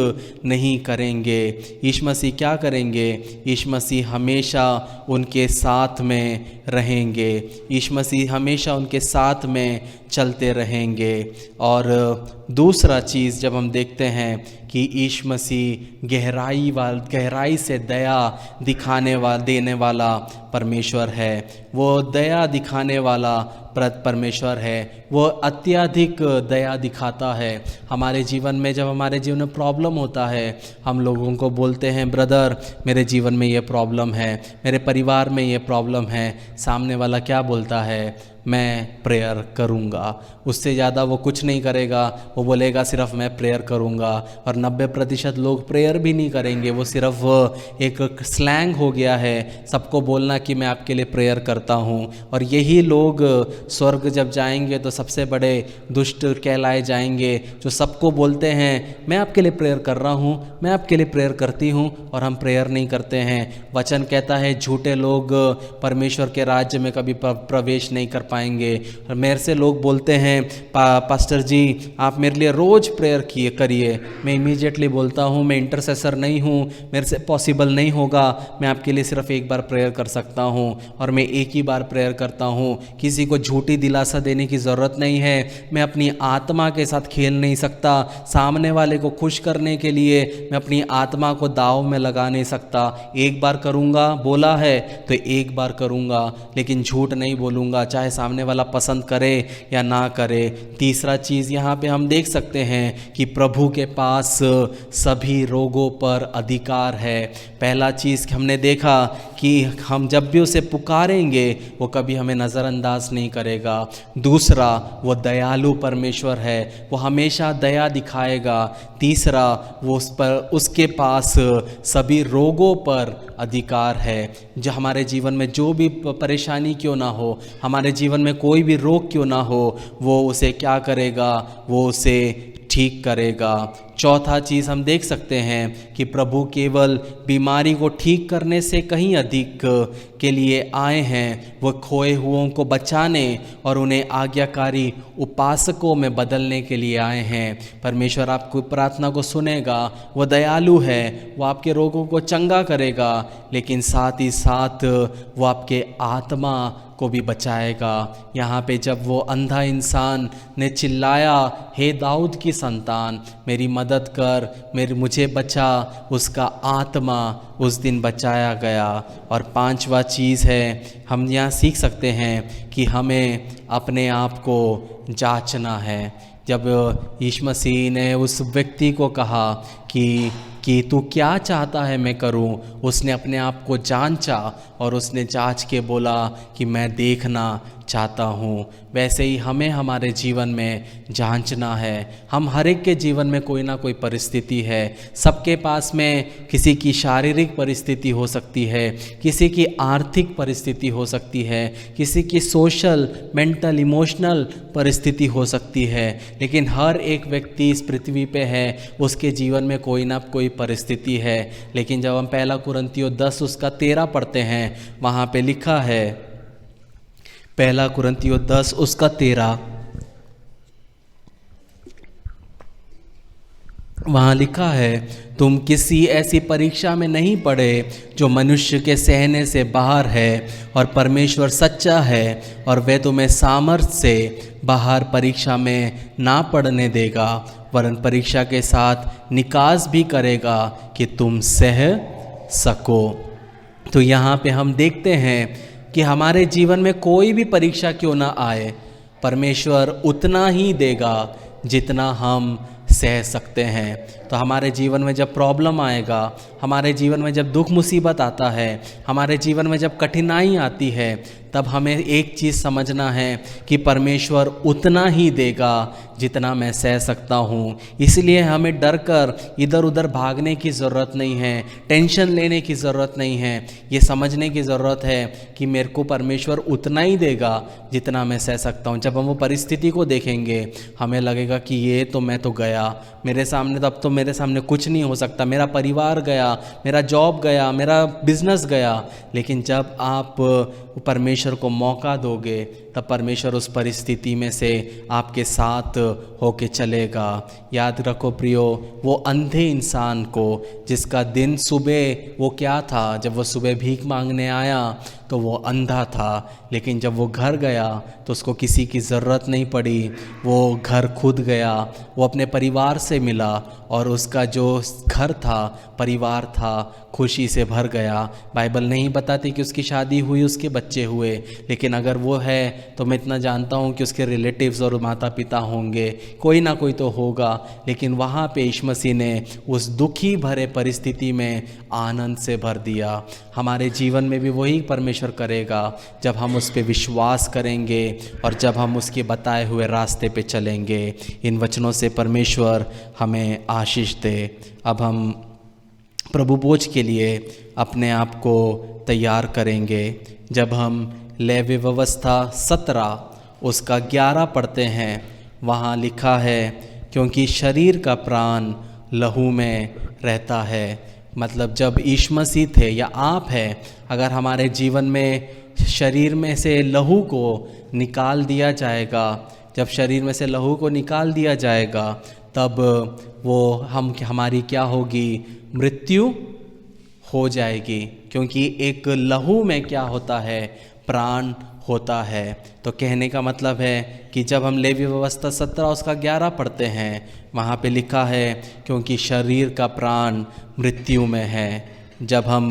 नहीं करेंगे। यीशु मसीह क्या करेंगे? यीशु मसीह हमेशा उनके साथ में रहेंगे, यीशु मसीह हमेशा उनके साथ में चलते रहेंगे। और दूसरा चीज़ जब हम देखते हैं कि यीशु मसीह गहराई से दया देने वाला परमेश्वर है, वो दया दिखाने वाला परमेश्वर है, वो अत्यधिक दया दिखाता है। हमारे जीवन में जब हमारे जीवन में प्रॉब्लम होता है, हम लोगों को बोलते हैं ब्रदर मेरे जीवन में ये प्रॉब्लम है, मेरे परिवार में ये प्रॉब्लम है। सामने वाला क्या बोलता है? मैं प्रेयर करूँगा। उससे ज़्यादा वो कुछ नहीं करेगा। वो बोलेगा सिर्फ मैं प्रेयर करूँगा, और 90% लोग प्रेयर भी नहीं करेंगे। वो सिर्फ एक स्लैंग हो गया है सबको बोलना कि मैं आपके लिए प्रेयर करता हूँ। और यही लोग स्वर्ग जब जाएंगे तो सबसे बड़े दुष्ट कहलाए जाएंगे, जो सबको बोलते हैं मैं आपके लिए प्रेयर कर रहा हूँ, मैं आपके लिए प्रेयर करती हूँ, और हम प्रेयर नहीं करते हैं। वचन कहता है झूठे लोग परमेश्वर के राज्य में कभी प्रवेश नहीं कर पाएंगे। और मेरे से लोग बोलते हैं पास्टर जी आप मेरे लिए रोज़ प्रेयर करिए। मैं इमीडिएटली बोलता हूँ मैं इंटरसेसर नहीं हूँ, मेरे से पॉसिबल नहीं होगा। मैं आपके लिए सिर्फ एक बार प्रेयर कर सकता हूँ, और मैं एक ही बार प्रेयर करता हूँ। किसी को झूठी दिलासा देने की ज़रूरत नहीं है। मैं अपनी आत्मा के साथ खेल नहीं सकता। सामने वाले को खुश करने के लिए मैं अपनी आत्मा को दाव में लगा नहीं सकता। एक बार करूँगा बोला है तो एक बार करूँगा, लेकिन झूठ नहीं बोलूँगा, चाहे सामने वाला पसंद करे या ना करे। तीसरा चीज़ यहाँ पे हम देख सकते हैं कि प्रभु के पास सभी रोगों पर अधिकार है। पहला चीज़ हमने देखा कि हम जब भी उसे पुकारेंगे वो कभी हमें नज़रअंदाज नहीं करेगा। दूसरा, वो दयालु परमेश्वर है, वो हमेशा दया दिखाएगा। तीसरा, वो उसके पास सभी रोगों पर अधिकार है। जो हमारे जीवन में जो भी परेशानी क्यों ना हो, हमारे जीवन में कोई भी रोग क्यों ना हो, वो उसे क्या करेगा, वो उसे ठीक करेगा। चौथा चीज़ हम देख सकते हैं कि प्रभु केवल बीमारी को ठीक करने से कहीं अधिक के लिए आए हैं। वो खोए हुओं को बचाने और उन्हें आज्ञाकारी उपासकों में बदलने के लिए आए हैं। परमेश्वर आपको प्रार्थना को सुनेगा। वो दयालु है, वो आपके रोगों को चंगा करेगा, लेकिन साथ ही साथ वो आपके आत्मा को भी बचाएगा। यहाँ पे जब वो अंधा इंसान ने चिल्लाया, हे दाऊद की संतान मेरी मदद कर, मुझे बचा, उसका आत्मा उस दिन बचाया गया। और पांचवा चीज़ है, हम यहाँ सीख सकते हैं कि हमें अपने आप को जांचना है। जब यीशु मसीह ने उस व्यक्ति को कहा कि तू क्या चाहता है मैं करूं, उसने अपने आप को जांचा और उसने जांच के बोला कि मैं देखना चाहता हूँ। वैसे ही हमें हमारे जीवन में जांचना है। हम हर एक के जीवन में कोई ना कोई परिस्थिति है। सबके पास में किसी की शारीरिक परिस्थिति हो सकती है, किसी की आर्थिक परिस्थिति हो सकती है, किसी की सोशल, मेंटल, इमोशनल परिस्थिति हो सकती है, लेकिन हर एक व्यक्ति इस पृथ्वी पे है, उसके जीवन में कोई ना कोई परिस्थिति है। लेकिन जब हम पहला कुरिन्थियों 10 उसका 13 पढ़ते हैं, वहाँ पे लिखा है, पहला कुरिन्थियों 10 उसका 13, वहाँ लिखा है, तुम किसी ऐसी परीक्षा में नहीं पड़े जो मनुष्य के सहने से बाहर है, और परमेश्वर सच्चा है और वह तुम्हें सामर्थ्य से बाहर परीक्षा में ना पड़ने देगा, वरन परीक्षा के साथ निकास भी करेगा कि तुम सह सको। तो यहाँ पे हम देखते हैं कि हमारे जीवन में कोई भी परीक्षा क्यों ना आए, परमेश्वर उतना ही देगा जितना हम सह सकते हैं। तो हमारे जीवन में जब प्रॉब्लम आएगा, हमारे जीवन में जब दुख मुसीबत आता है, हमारे जीवन में जब कठिनाई आती है, तब हमें एक चीज़ समझना है कि परमेश्वर उतना ही देगा जितना मैं सह सकता हूँ। इसलिए हमें डर कर इधर उधर भागने की ज़रूरत नहीं है, टेंशन लेने की ज़रूरत नहीं है। ये समझने की ज़रूरत है कि मेरे को परमेश्वर उतना ही देगा जितना मैं सह सकता हूँ। जब हम वो परिस्थिति को देखेंगे, हमें लगेगा कि ये तो मैं तो गया, मेरे सामने तो अब तो मेरे सामने कुछ नहीं हो सकता, मेरा परिवार गया, मेरा जॉब गया, मेरा बिजनेस गया। लेकिन जब आप परमेश्वर को मौका दोगे, तब परमेश्वर उस परिस्थिति में से आपके साथ होके चलेगा। याद रखो प्रियो, वो अंधे इंसान को, जिसका दिन सुबह वो क्या था, जब वो सुबह भीख मांगने आया तो वो अंधा था, लेकिन जब वो घर गया तो उसको किसी की ज़रूरत नहीं पड़ी, वो घर खुद गया, वो अपने परिवार से मिला और उसका जो घर था, परिवार था, खुशी से भर गया। बाइबल नहीं बताती कि उसकी शादी हुई, उसके बच्चे हुए, लेकिन अगर वो है तो मैं इतना जानता हूँ कि उसके रिलेटिव्स और माता पिता होंगे, कोई ना कोई तो होगा, लेकिन वहाँ पे यीशु मसीह ने उस दुखी भरे परिस्थिति में आनंद से भर दिया। हमारे जीवन में भी वही परमेश्वर करेगा जब हम उस पर विश्वास करेंगे और जब हम उसके बताए हुए रास्ते पे चलेंगे। इन वचनों से परमेश्वर हमें आशीष दे। अब हम प्रभु भोज के लिए अपने आप को तैयार करेंगे। जब हम लेवी व्यवस्था 17 उसका 11 पढ़ते हैं, वहाँ लिखा है, क्योंकि शरीर का प्राण लहू में रहता है। मतलब जब यीशु मसीह थे या आप हैं, अगर हमारे जीवन में शरीर में से लहू को निकाल दिया जाएगा, जब शरीर में से लहू को निकाल दिया जाएगा, तब वो हमारी क्या होगी? मृत्यु हो जाएगी। क्योंकि एक लहू में क्या होता है? प्राण होता है। तो कहने का मतलब है कि जब हम लेवी व्यवस्था 17 उसका 11 पढ़ते हैं, वहाँ पे लिखा है, क्योंकि शरीर का प्राण मृत्यु में है। जब हम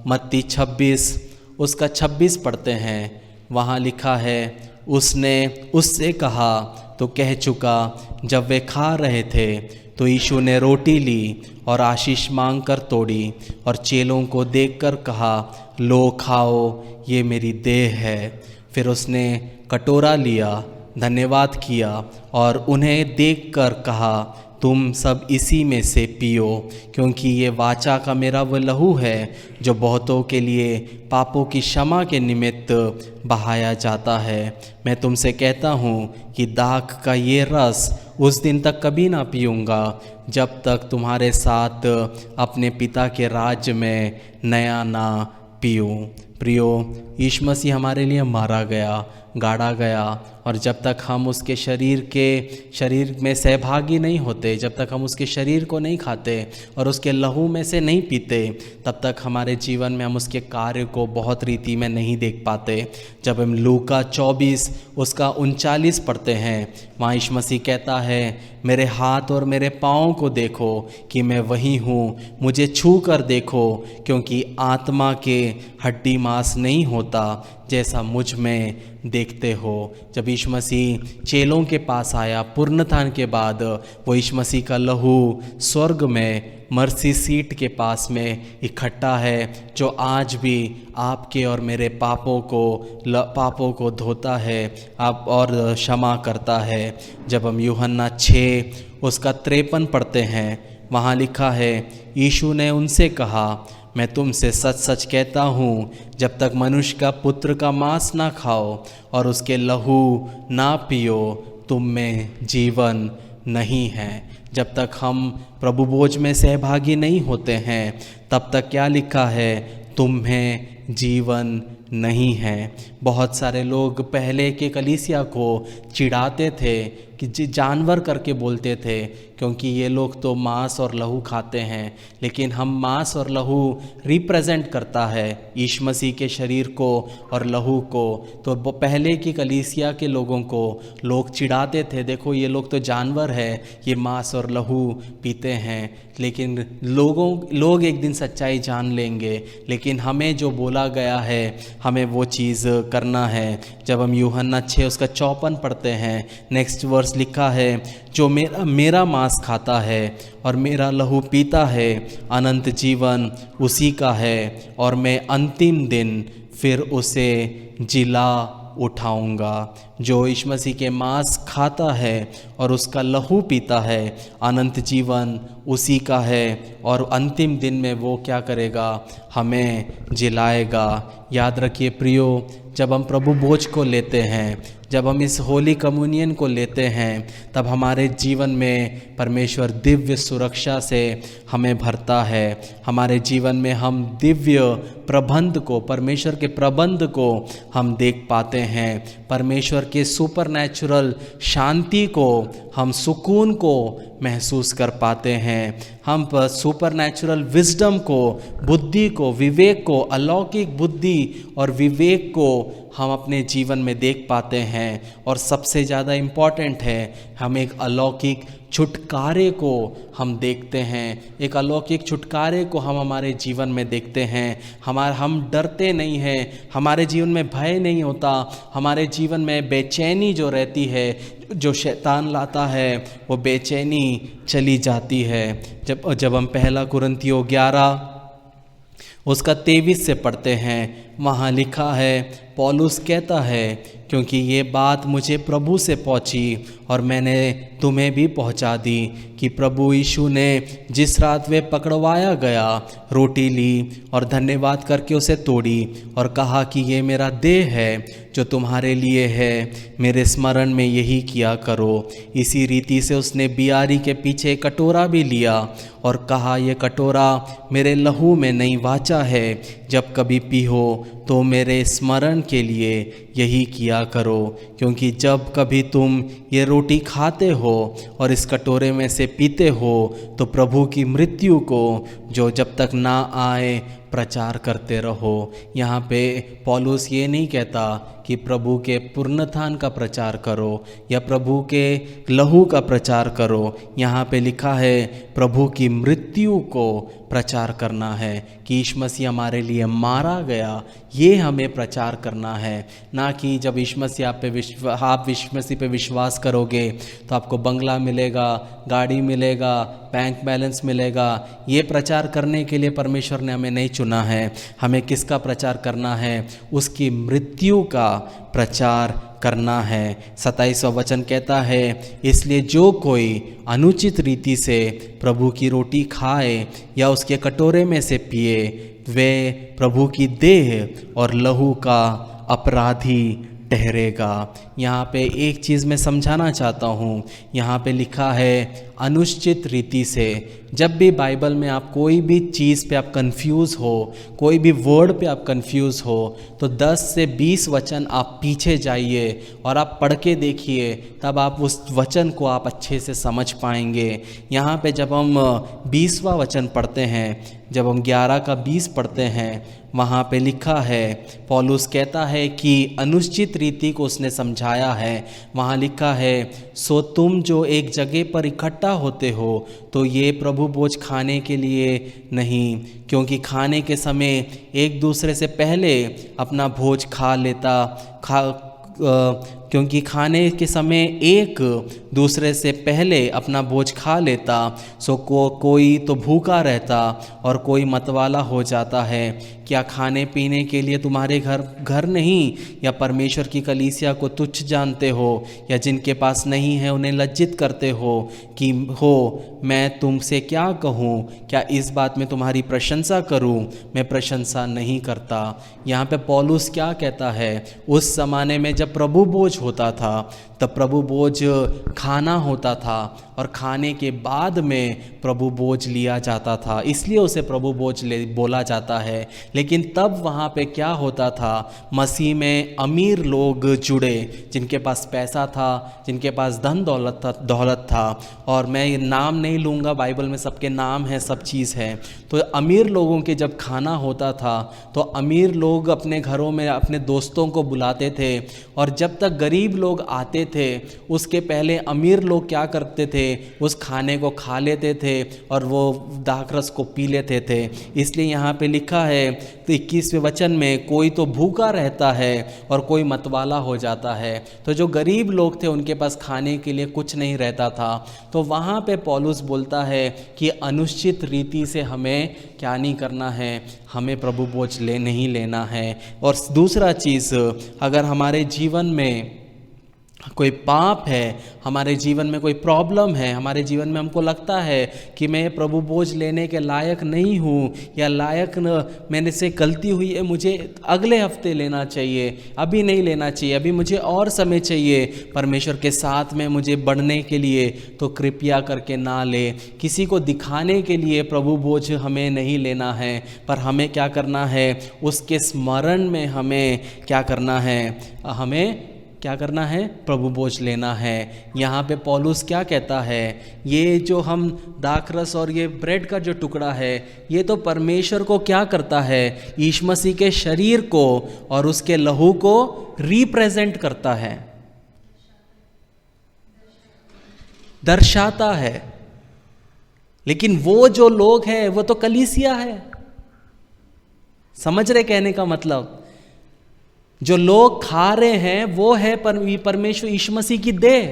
मत्ती 26 उसका 26 पढ़ते हैं, वहाँ लिखा है, उसने उससे कहा तो कह चुका। जब वे खा रहे थे तो यीशु ने रोटी ली और आशीष मांगकर तोड़ी और चेलों को देखकर कहा, लो खाओ, ये मेरी देह है। फिर उसने कटोरा लिया, धन्यवाद किया और उन्हें देखकर कहा, तुम सब इसी में से पियो, क्योंकि ये वाचा का मेरा वो लहू है जो बहुतों के लिए पापों की क्षमा के निमित्त बहाया जाता है। मैं तुमसे कहता हूँ कि दाख का ये रस उस दिन तक कभी ना पीऊँगा, जब तक तुम्हारे साथ अपने पिता के राज्य में नया ना पीऊँ। प्रियो, यीशु मसीह हमारे लिए मारा गया, गाड़ा गया, और जब तक हम उसके शरीर में सहभागी नहीं होते, जब तक हम उसके शरीर को नहीं खाते और उसके लहू में से नहीं पीते, तब तक हमारे जीवन में हम उसके कार्य को बहुत रीति में नहीं देख पाते। जब हम लूका 24 उसका 39 पढ़ते हैं, वहाँ यीशु मसीह कहता है, मेरे हाथ और मेरे पाँव को देखो कि मैं वही हूँ, मुझे छू कर देखो, क्योंकि आत्मा के हड्डी मांस नहीं होता जैसा मुझ में देखते हो। जब यीशु मसीह चेलों के पास आया पुनरुत्थान के बाद, वो यीशु मसीह का लहू स्वर्ग में मर्सी सीट के पास में इकट्ठा है, जो आज भी आपके और मेरे पापों को धोता है आप और क्षमा करता है। जब हम यूहन्ना 6 उसका 53 पढ़ते हैं, वहाँ लिखा है, यीशु ने उनसे कहा, मैं तुमसे सच सच कहता हूँ, जब तक मनुष्य का पुत्र का मांस ना खाओ और उसके लहू ना पियो, तुम में जीवन नहीं है। जब तक हम प्रभु भोज में सहभागी नहीं होते हैं, तब तक क्या लिखा है? तुम्हें जीवन नहीं है। बहुत सारे लोग पहले के कलीसिया को चिढ़ाते थे कि जानवर करके बोलते थे, क्योंकि ये लोग तो मांस और लहू खाते हैं, लेकिन हम मांस और लहू रिप्रेजेंट करता है यीशु मसीह के शरीर को और लहू को। तो पहले की कलीसिया के लोगों को लोग चिढ़ाते थे, देखो ये लोग तो जानवर है, ये मांस और लहू पीते हैं। लेकिन लोग एक दिन सच्चाई जान लेंगे, लेकिन हमें जो बोला गया है हमें वो चीज़ करना है। जब हम यूहन्ना 6 उसका 54 पढ़ते हैं, नेक्स्ट वर्स लिखा है, जो मेरा मांस खाता है और मेरा लहू पीता है, अनंत जीवन उसी का है, और मैं अंतिम दिन फिर उसे जिला उठाऊंगा। जो यीशु मसीह के मांस खाता है और उसका लहू पीता है, अनंत जीवन उसी का है, और अंतिम दिन में वो क्या करेगा? हमें जिलाएगा। याद रखिए प्रियो, जब हम प्रभु भोज को लेते हैं, जब हम इस होली कम्युनियन को लेते हैं, तब हमारे जीवन में परमेश्वर दिव्य सुरक्षा से हमें भरता है। हमारे जीवन में हम दिव्य प्रबंध को, परमेश्वर के प्रबंध को हम देख पाते हैं। परमेश्वर के सुपरनैचुरल शांति को, हम सुकून को महसूस कर पाते हैं। हम सुपरनैचुरल विजडम को, बुद्धि को, विवेक को, अलौकिक बुद्धि और विवेक को हम अपने जीवन में देख पाते हैं। और सबसे ज़्यादा इम्पॉर्टेंट है, हम एक अलौकिक छुटकारे को हम देखते हैं, एक अलौकिक छुटकारे को हम हमारे जीवन में देखते हैं। हम डरते नहीं हैं, हमारे जीवन में भय नहीं होता, हमारे जीवन में बेचैनी जो रहती है, जो शैतान लाता है, वो बेचैनी चली जाती है। जब हम पहला कुरिन्थियों 11 उसका 23 से पढ़ते हैं, वहाँ लिखा है, पौलुस कहता है, क्योंकि ये बात मुझे प्रभु से पहुँची और मैंने तुम्हें भी पहुँचा दी कि प्रभु यीशु ने जिस रात वे पकड़वाया गया, रोटी ली और धन्यवाद करके उसे तोड़ी और कहा कि ये मेरा देह है जो तुम्हारे लिए है, मेरे स्मरण में यही किया करो। इसी रीति से उसने बियारी के पीछे कटोरा भी लिया और कहा, ये कटोरा मेरे लहू में नई वाचा है, जब कभी पीहो तो मेरे स्मरण के लिए यही किया करो। क्योंकि जब कभी तुम ये रोटी खाते हो और इस कटोरे में से पीते हो तो प्रभु की मृत्यु को जो जब तक ना आए प्रचार करते रहो। यहाँ पे पौलुस ये नहीं कहता कि प्रभु के पुनरुत्थान का प्रचार करो या प्रभु के लहू का प्रचार करो। यहाँ पे लिखा है प्रभु की मृत्यु को प्रचार करना है, कि यीशु मसीह हमारे लिए मारा गया, ये हमें प्रचार करना है। ना कि जब यीशु मसीह आप यीशु मसीह पे विश्वास करोगे तो आपको बंगला मिलेगा, गाड़ी मिलेगा, बैंक बैलेंस मिलेगा। ये प्रचार करने के लिए परमेश्वर ने हमें नहीं चुना है। हमें किसका प्रचार करना है? उसकी मृत्यु का प्रचार करना है। 27वां वचन कहता है, इसलिए जो कोई अनुचित रीति से प्रभु की रोटी खाए या उसके कटोरे में से पिए, वे प्रभु की देह और लहू का अपराधी ठहरेगा। यहाँ पे एक चीज़ मैं समझाना चाहता हूँ, यहाँ पे लिखा है अनुचित रीति से। जब भी बाइबल में आप कोई भी चीज़ पे आप कंफ्यूज हो, कोई भी वर्ड पे आप कंफ्यूज हो, तो 10 से 20 वचन आप पीछे जाइए और आप पढ़ के देखिए, तब आप उस वचन को आप अच्छे से समझ पाएंगे। यहाँ पे जब हम 20वां वचन पढ़ते हैं, जब हम 11 का 20 पढ़ते हैं, वहाँ पे लिखा है, पौलुस कहता है कि अनुचित रीति को उसने समझाया है। वहाँ लिखा है, सो तुम जो एक जगह पर इकट्ठा होते हो तो ये प्रभु भोज खाने के लिए नहीं, क्योंकि खाने के समय एक दूसरे से पहले अपना भोज खा लेता क्योंकि खाने के समय एक दूसरे से पहले अपना भोज खा लेता, सो कोई तो भूखा रहता और कोई मतवाला हो जाता है। क्या खाने पीने के लिए तुम्हारे घर नहीं, या परमेश्वर की कलीसिया को तुच्छ जानते हो, या जिनके पास नहीं है उन्हें लज्जित करते हो कि मैं तुमसे क्या कहूँ? क्या इस बात में तुम्हारी प्रशंसा करूँ? मैं प्रशंसा नहीं करता। यहाँ पे पौलुस क्या कहता है, उस ज़माने में जब प्रभु भोज होता था तब प्रभु भोज खाना होता था और खाने के बाद में प्रभु भोज लिया जाता था, इसलिए उसे प्रभु भोज बोला जाता है। लेकिन तब वहाँ पे क्या होता था, मसीह में अमीर लोग जुड़े, जिनके पास पैसा था, जिनके पास धन दौलत था, और मैं ये नाम नहीं लूँगा, बाइबल में सबके नाम है, सब चीज़ है। तो अमीर लोगों के जब खाना होता था तो अमीर लोग अपने घरों में अपने दोस्तों को बुलाते थे, और जब तक गरीब लोग आते थे उसके पहले अमीर लोग क्या करते थे, उस खाने को खा लेते थे और वो दाखरस को पी लेते थे। इसलिए यहाँ पे लिखा है तो 21वें वचन में, कोई तो भूखा रहता है और कोई मतवाला हो जाता है। तो जो गरीब लोग थे उनके पास खाने के लिए कुछ नहीं रहता था। तो वहाँ पे पौलुस बोलता है कि अनुचित रीति से हमें क्या नहीं करना है, हमें प्रभु भोज नहीं लेना है। और दूसरा चीज़, अगर हमारे जीवन में कोई पाप है, हमारे जीवन में कोई प्रॉब्लम है, हमारे जीवन में हमको लगता है कि मैं प्रभु भोज लेने के लायक नहीं हूँ, या मैंने से गलती हुई है, मुझे अगले हफ्ते लेना चाहिए, अभी नहीं लेना चाहिए, अभी मुझे और समय चाहिए परमेश्वर के साथ में मुझे बढ़ने के लिए, तो कृपया करके ना ले। किसी को दिखाने के लिए प्रभु भोज हमें नहीं लेना है, पर हमें क्या करना है, उसके स्मरण में हमें क्या करना है, हमें क्या करना है? प्रभु भोज लेना है। यहाँ पे पौलुस क्या कहता है? ये जो हम दाखरस और ये ब्रेड का जो टुकड़ा है, ये तो परमेश्वर को क्या करता है? यीशु मसीह के शरीर को और उसके लहू को रिप्रेजेंट करता है, दर्शाता है। लेकिन वो जो लोग हैं वो तो कलीसिया है। समझ रहे कहने का मतलब? जो लोग खा रहे हैं वो है परमेश्वर यीशु मसीह की देह।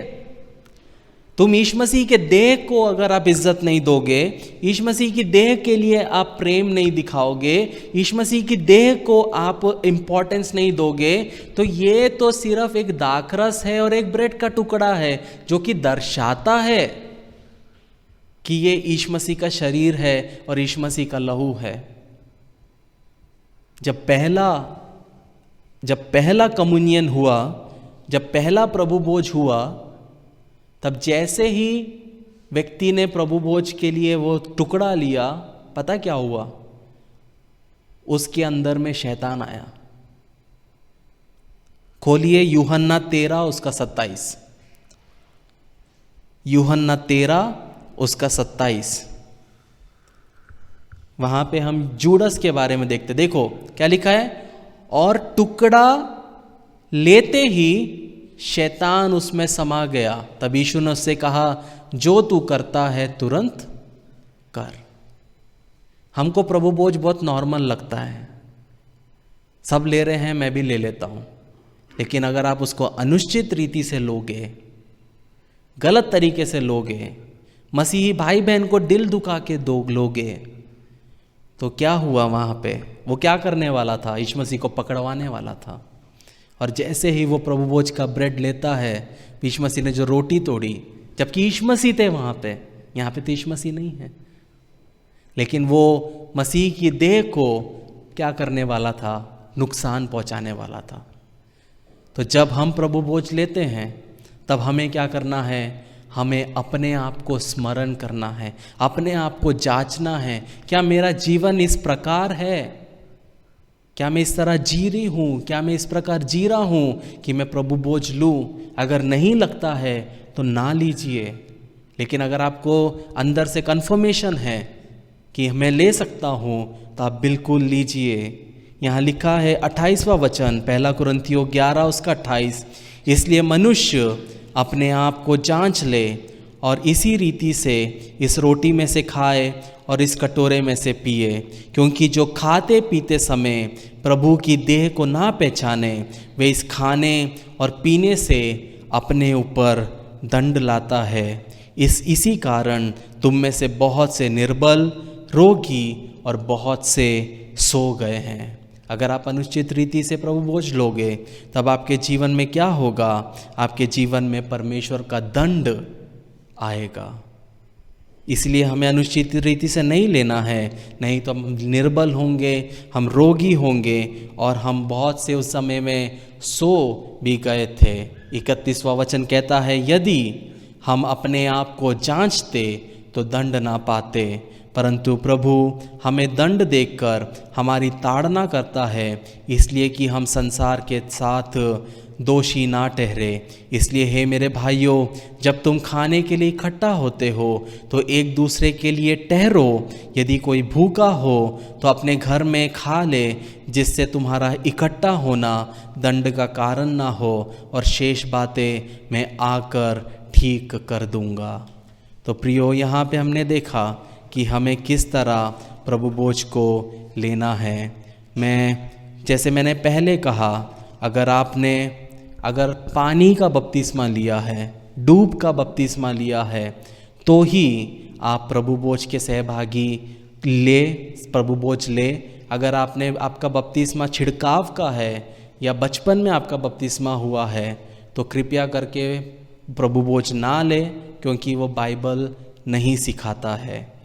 तुम यीशु मसीह के देह को अगर आप इज्जत नहीं दोगे, यीशु मसीह की देह के लिए आप प्रेम नहीं दिखाओगे, यीशु मसीह की देह को आप इंपॉर्टेंस नहीं दोगे, तो ये तो सिर्फ एक दाखरस है और एक ब्रेड का टुकड़ा है जो कि दर्शाता है कि ये यीशु मसीह का शरीर है और यीशु मसीह का लहू है। जब पहला कम्युनियन हुआ, जब पहला प्रभु भोज हुआ, तब जैसे ही व्यक्ति ने प्रभु भोज के लिए वो टुकड़ा लिया, पता क्या हुआ? उसके अंदर में शैतान आया। खोलिए यूहन्ना 13 उसका 27। यूहन्ना 13 उसका 27। वहां पे हम जूडस के बारे में देखते। देखो क्या लिखा है? और टुकड़ा लेते ही शैतान उसमें समा गया। तब यीशु ने उससे कहा, जो तू करता है तुरंत कर। हमको प्रभु भोज बहुत नॉर्मल लगता है, सब ले रहे हैं, मैं भी ले लेता हूं। लेकिन अगर आप उसको अनुचित रीति से लोगे, गलत तरीके से लोगे, मसीही भाई बहन को दिल दुखा के लोगे, तो क्या हुआ? वहाँ पे वो क्या करने वाला था? यीशु मसीह को पकड़वाने वाला था। और जैसे ही वो प्रभु भोज का ब्रेड लेता है, यीशु मसीह ने जो रोटी तोड़ी, जबकि यीशु मसीह थे वहाँ पे, यहाँ पे तो यीशु मसीह नहीं है, लेकिन वो मसीह की देह को क्या करने वाला था? नुकसान पहुँचाने वाला था। तो जब हम प्रभु भोज लेते हैं, तब हमें क्या करना है? हमें अपने आप को स्मरण करना है, अपने आप को जांचना है। क्या मेरा जीवन इस प्रकार है? क्या मैं इस तरह जी रही हूँ? क्या मैं इस प्रकार जी रहा हूँ कि मैं प्रभु भोज लूँ? अगर नहीं लगता है तो ना लीजिए। लेकिन अगर आपको अंदर से कन्फर्मेशन है कि मैं ले सकता हूँ, तो आप बिल्कुल लीजिए। यहाँ लिखा है 28वां वचन, 1 कुरिन्थियों 11 उसका 28। इसलिए मनुष्य अपने आप को जांच ले और इसी रीति से इस रोटी में से खाए और इस कटोरे में से पिए, क्योंकि जो खाते पीते समय प्रभु की देह को ना पहचाने, वे इस खाने और पीने से अपने ऊपर दंड लाता है। इसी कारण तुम में से बहुत से निर्बल, रोगी और बहुत से सो गए हैं। अगर आप अनुचित रीति से प्रभु भोज लोगे, तब आपके जीवन में क्या होगा? आपके जीवन में परमेश्वर का दंड आएगा। इसलिए हमें अनुचित रीति से नहीं लेना है, नहीं तो हम निर्बल होंगे, हम रोगी होंगे और हम बहुत से उस समय में सो भी गए थे। 31वां वचन कहता है, यदि हम अपने आप को जांचते तो दंड ना पाते, परंतु प्रभु हमें दंड देकर हमारी ताड़ना करता है, इसलिए कि हम संसार के साथ दोषी ना ठहरे। इसलिए हे मेरे भाइयों, जब तुम खाने के लिए इकट्ठा होते हो तो एक दूसरे के लिए ठहरो। यदि कोई भूखा हो तो अपने घर में खा ले, जिससे तुम्हारा इकट्ठा होना दंड का कारण ना हो, और शेष बातें मैं आकर ठीक कर दूंगा। तो प्रियो, यहाँ पे हमने देखा कि हमें किस तरह प्रभु भोज को लेना है। जैसे मैंने पहले कहा, अगर पानी का बपतिस्मा लिया है, डूब का बपतिस्मा लिया है, तो ही आप प्रभु भोज के सहभागी प्रभु भोज ले। अगर आपका बपतिस्मा छिड़काव का है या बचपन में आपका बपतिस्मा हुआ है, तो कृपया करके प्रभु भोज ना ले, क्योंकि वो बाइबल नहीं सिखाता है।